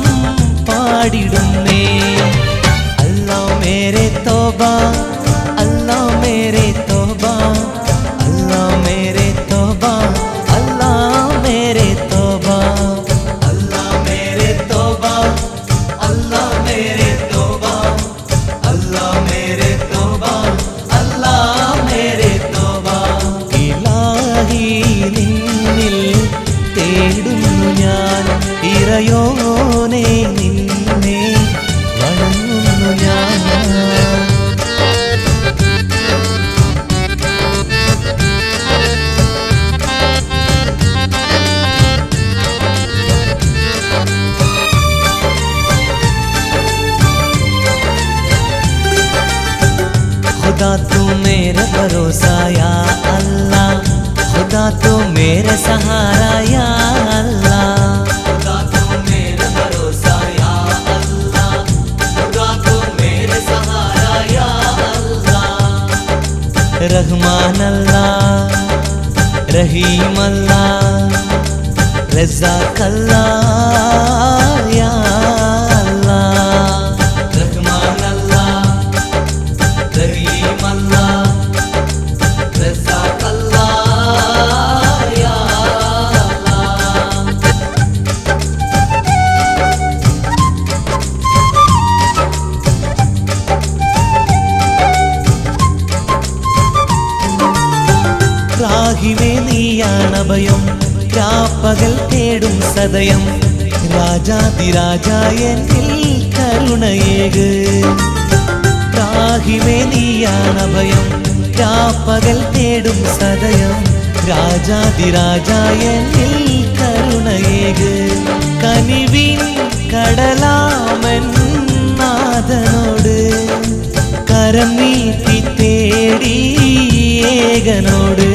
[SPEAKER 2] പാടിടുന്നേ അല്ലാ മേരെ തോബ അല്ലാ മേരെ തോബ അല്ലാ മേരെ തോബ അല്ലാ മേരെ തോബ അല്ലാ മേരെ തോബ അല്ലാ മേരെ തോബ അല്ലാ മേരെ തോബ അല്ലാ മേരെ തോബ ഇലാഹി നിന്നിൽ തേടുന്നു ഞാൻ ഇറയോനെ നിന്നെ വണങ്ങുന്നു ഞാൻ खुदा तू मेरा भरोसा या अल्लाह खुदा तू मेरा सहारा या अल्लाह खुदा तू मेरा भरोसा या अल्लाह खुदा तू मेरा सहारा या अल्लाह रहमान अल्लाह रहीम अल्लाह रज़ाक अल्लाह या अल्लाह रहमान अल्लाह रहीम अल्लाह रज़ाक अल्लाह या अल्लाह രാഹിമേ നീയാണഭയം രാപ്പകൽ തേടും സദയം രാജാതിരാജായനിൽ കരുണയേക് രാഹിമേ നീയാണഭയം രാപ്പകൽ തേടും സദയം രാജാതിരാജായനിൽ കരുണയേക് കനിവിൻ കടലാമൻ നാഥനോട് കരം നീട്ടി തേടി ഏകനോട്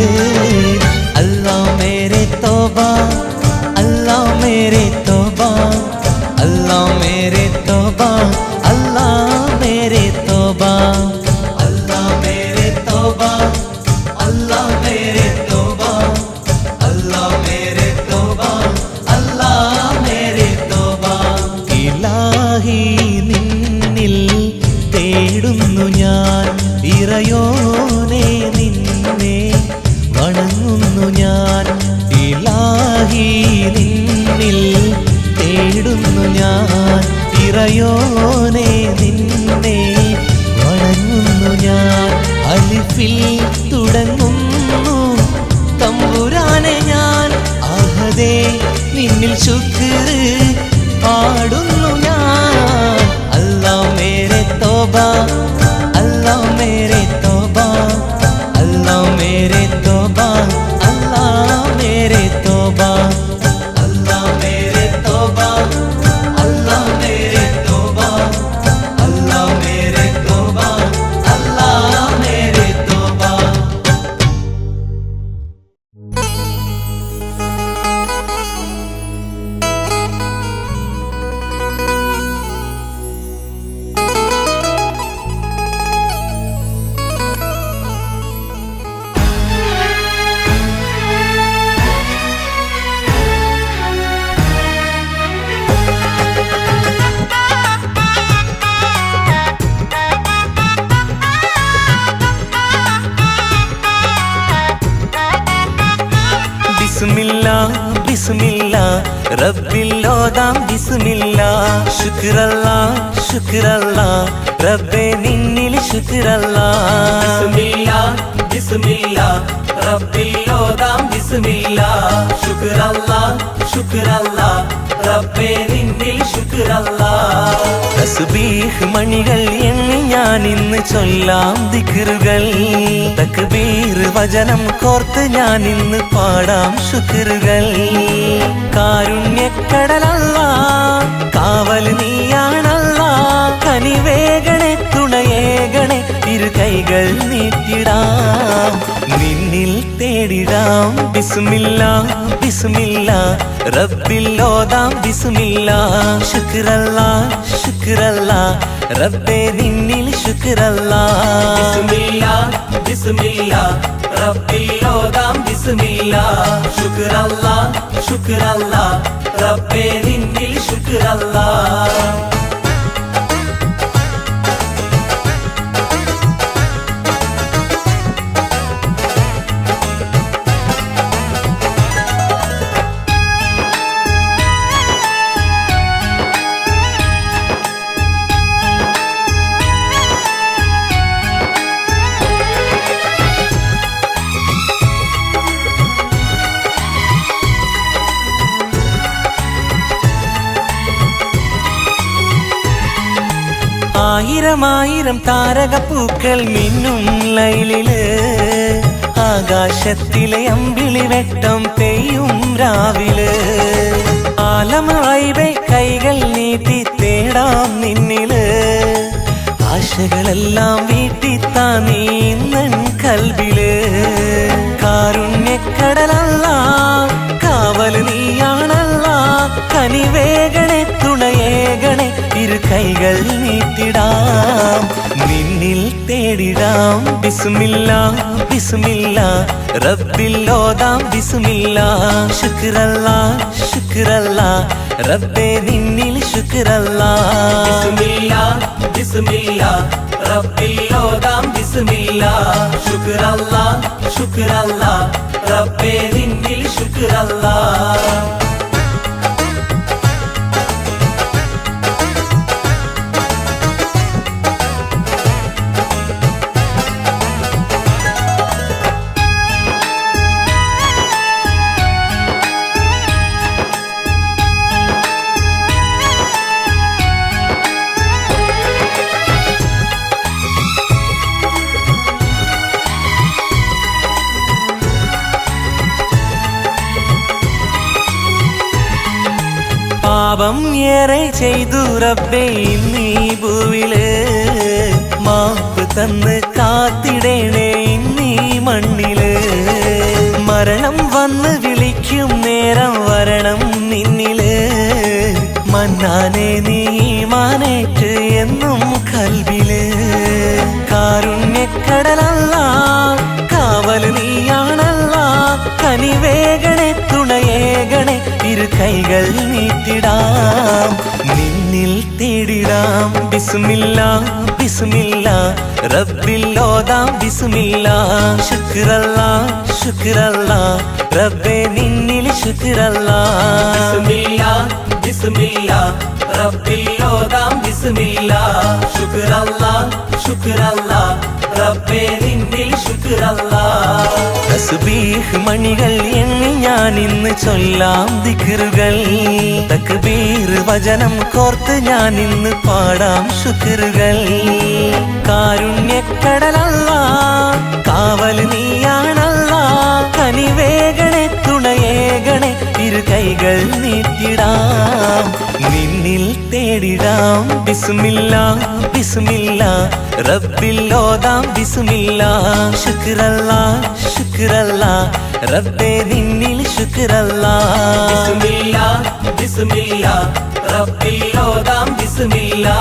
[SPEAKER 2] അല്ലാ മേരെ തോബ അല്ലാ മേരെ തോബ അല്ലാ മേരെ തോബ അല്ലാ മേരെ തോബ അല്ലാ മേരെ തോബ അല്ലാ മേരെ തോബ അല്ലാ മേരെ തോബ അല്ലാ മേരെ തോബ ഇലാഹി നിന്നിൽ തേടുന്നു ഞാൻ ഇറയോനെ നിന്നെ വണങ്ങുന്നു ഞാൻ ഇലാഹി നിന്നിൽ തേടുന്നു ഞാൻ ഇറയോനെ നിന്നെ വണങ്ങുന്നു ഞാൻ അലിഫിൽ തുടങ്ങുന്നു തമ്പുരാനെ ഞാൻ അഹദേ നിന്നിൽ ശുക്ർ പാടുന്നു ഞാൻ അല്ലാ മേരെ തോബ അല്ലാ മേരെ തോബ അല്ലാ മേരെ തോബ അല്ലാ മേരെ തോബ
[SPEAKER 4] ബിസ്മില്ലാ റബ്ബിൽ ഓതാം ബിസ്മില്ലാ ശുക്രല്ലാ ശുക്രല്ലാ റബ്ബേ നിന്നിൽ ശുക്രല്ലാ ബിസ്മില്ലാ ബിസ്മില്ലാ റബ്ബിൽ ഓതാം ബിസ്മില്ലാ ശുക്രല്ലാ ശുക്രല്ലാ റബ്ബേ നിന്നിൽ ശുക്രല്ലാ തസ്ബീഹ് മണികൾ എണ്ണി ഞാൻ ഇന്ന് ചൊല്ലാം ദിക്റുകൾ തക്ബീർ വചനം കോർത്ത് ഞാൻ ഇന്ന് പാടാം ശുക്റുകൾ കാരുണ്യക്കടലല്ലാ കാവൽ നീയാണല്ലാ കനിവേഗണേ തുണയേകണേ ഇരു കൈകൾ നീട്ടിടാം നിന്നിൽ തേടിടാം ബിസ്മില്ലാ ബിസ്മില്ലാ റബ്ബിൽ ഓതാം ബിസ്മില്ലാ ശുക്രല്ലാ ശുക്രല്ലാ റബ്ബേ നിന്നിൽ ശുക്രല്ലാ ബിസ്മില്ലാ ബിസ്മില്ലാ റബ്ബിൽ ഓതാം ബിസ്മില്ലാ ശുക്രല്ലാ ശുക്രല്ലാ റബ്ബേ നിന്നിൽ ശുക്രല്ലാ ആയിരം ആയിരം താരകപ്പൂക്കൾ മിന്നും ലൈലില് ആകാശത്തിലെ അമ്പിളി വെട്ടം പെയ്യും രാവിലെ ആലമായിവേ കൈകൾ നീട്ടി തേടാം നിന്നില് ആശകളെല്ലാം വീട്ടിത്താ നീന്നൻ കൽബില് കാരുണ്യക്കടലല്ലാ കാവൽ നീയാണല്ലാ കനിവേഗണേ തുണയേകണേ ഇരു കൈകൾ നീട്ടിടാം നിന്നിൽ തേടിടാം ബിസ്മില്ലാ ബിസ്മില്ലാ റബ്ബിൽ ഓതാം ബിസ്മില്ലാ ശുക്രല്ലാ ശുക്രല്ലാ റബ്ബേ നിന്നിൽ ശുക്രല്ലാ ബിസ്മില്ലാ ബിസ്മില്ലാ റബ്ബിൽ ഓതാം ബിസ്മില്ലാ ശുക്രല്ലാ ശുക്രല്ലാ റബ്ബേ നിന്നിൽ ശുക്രല്ലാ പാപം ഏറെ ചെയ്തു റബ്ബേ ഇന്നീ ഭൂവില് മാപ്പ് തന്ന് കാത്തിടേണേ ഇന്നീ മണ്ണില് മരണം വന്ന് വിളിക്കും നേരം വരണം നിന്നില് മന്നാനെ നീ മാനേറ്റ് എന്നും കൽബില് കാരുണ്യക്കടലല്ലാ കാവൽ നീയാണല്ലാ കനിവേഗണേ തുണയേകണേ ഇരു കൈകൾ നീട്ടിടാം നിന്നിൽ തേടിടാം ബിസ്മില്ലാ ബിസ്മില്ലാ റബ്ബിൽ ഓതാം ബിസ്മില്ലാ ശുക്രല്ലാ ശുക്രല്ലാ റബ്ബേ നിന്നിൽ ശുക്രല്ലാ ബിസ്മില്ലാ ബിസ്മില്ലാ റബ്ബിൽ ഓതാം ബിസ്മില്ലാ ശുക്രല്ലാ ശുക്രല്ലാ റബ്ബേ നിന്നിൽ ശുക്രല്ലാ തസ്ബീഹ് മണികൾ എണ്ണി ഞാൻ ഇന്ന് ചൊല്ലാം ദിക്റുകൾ തക്ബീർ വചനം കോർത്ത് ഞാൻ ഇന്ന് പാടാം ശുക്റുകൾ കാരുണ്യക്കടലല്ലാ കാവൽ നീയാണല്ലാ കനിവേഗണേ തുണയേകണേ ഇരു കൈകൾ നീട്ടിടാം നിന്നിൽ തേടിടാം ബിസ്മില്ലാ ബിസ്മില്ലാ റബ്ബിൽ ഓതാം ബിസ്മില്ലാ ശുക്രല്ലാ ശുക്രല്ലാ റബ്ബേ നിന്നിൽ ശുക്രല്ലാ ബിസ്മില്ലാ ബിസ്മില്ലാ റബ്ബിൽ ഓതാം ബിസ്മില്ലാ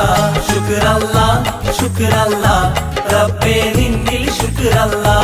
[SPEAKER 4] ശുക്രല്ലാ ശുക്രല്ലാ റബ്ബേ നിന്നിൽ ശുക്രല്ലാ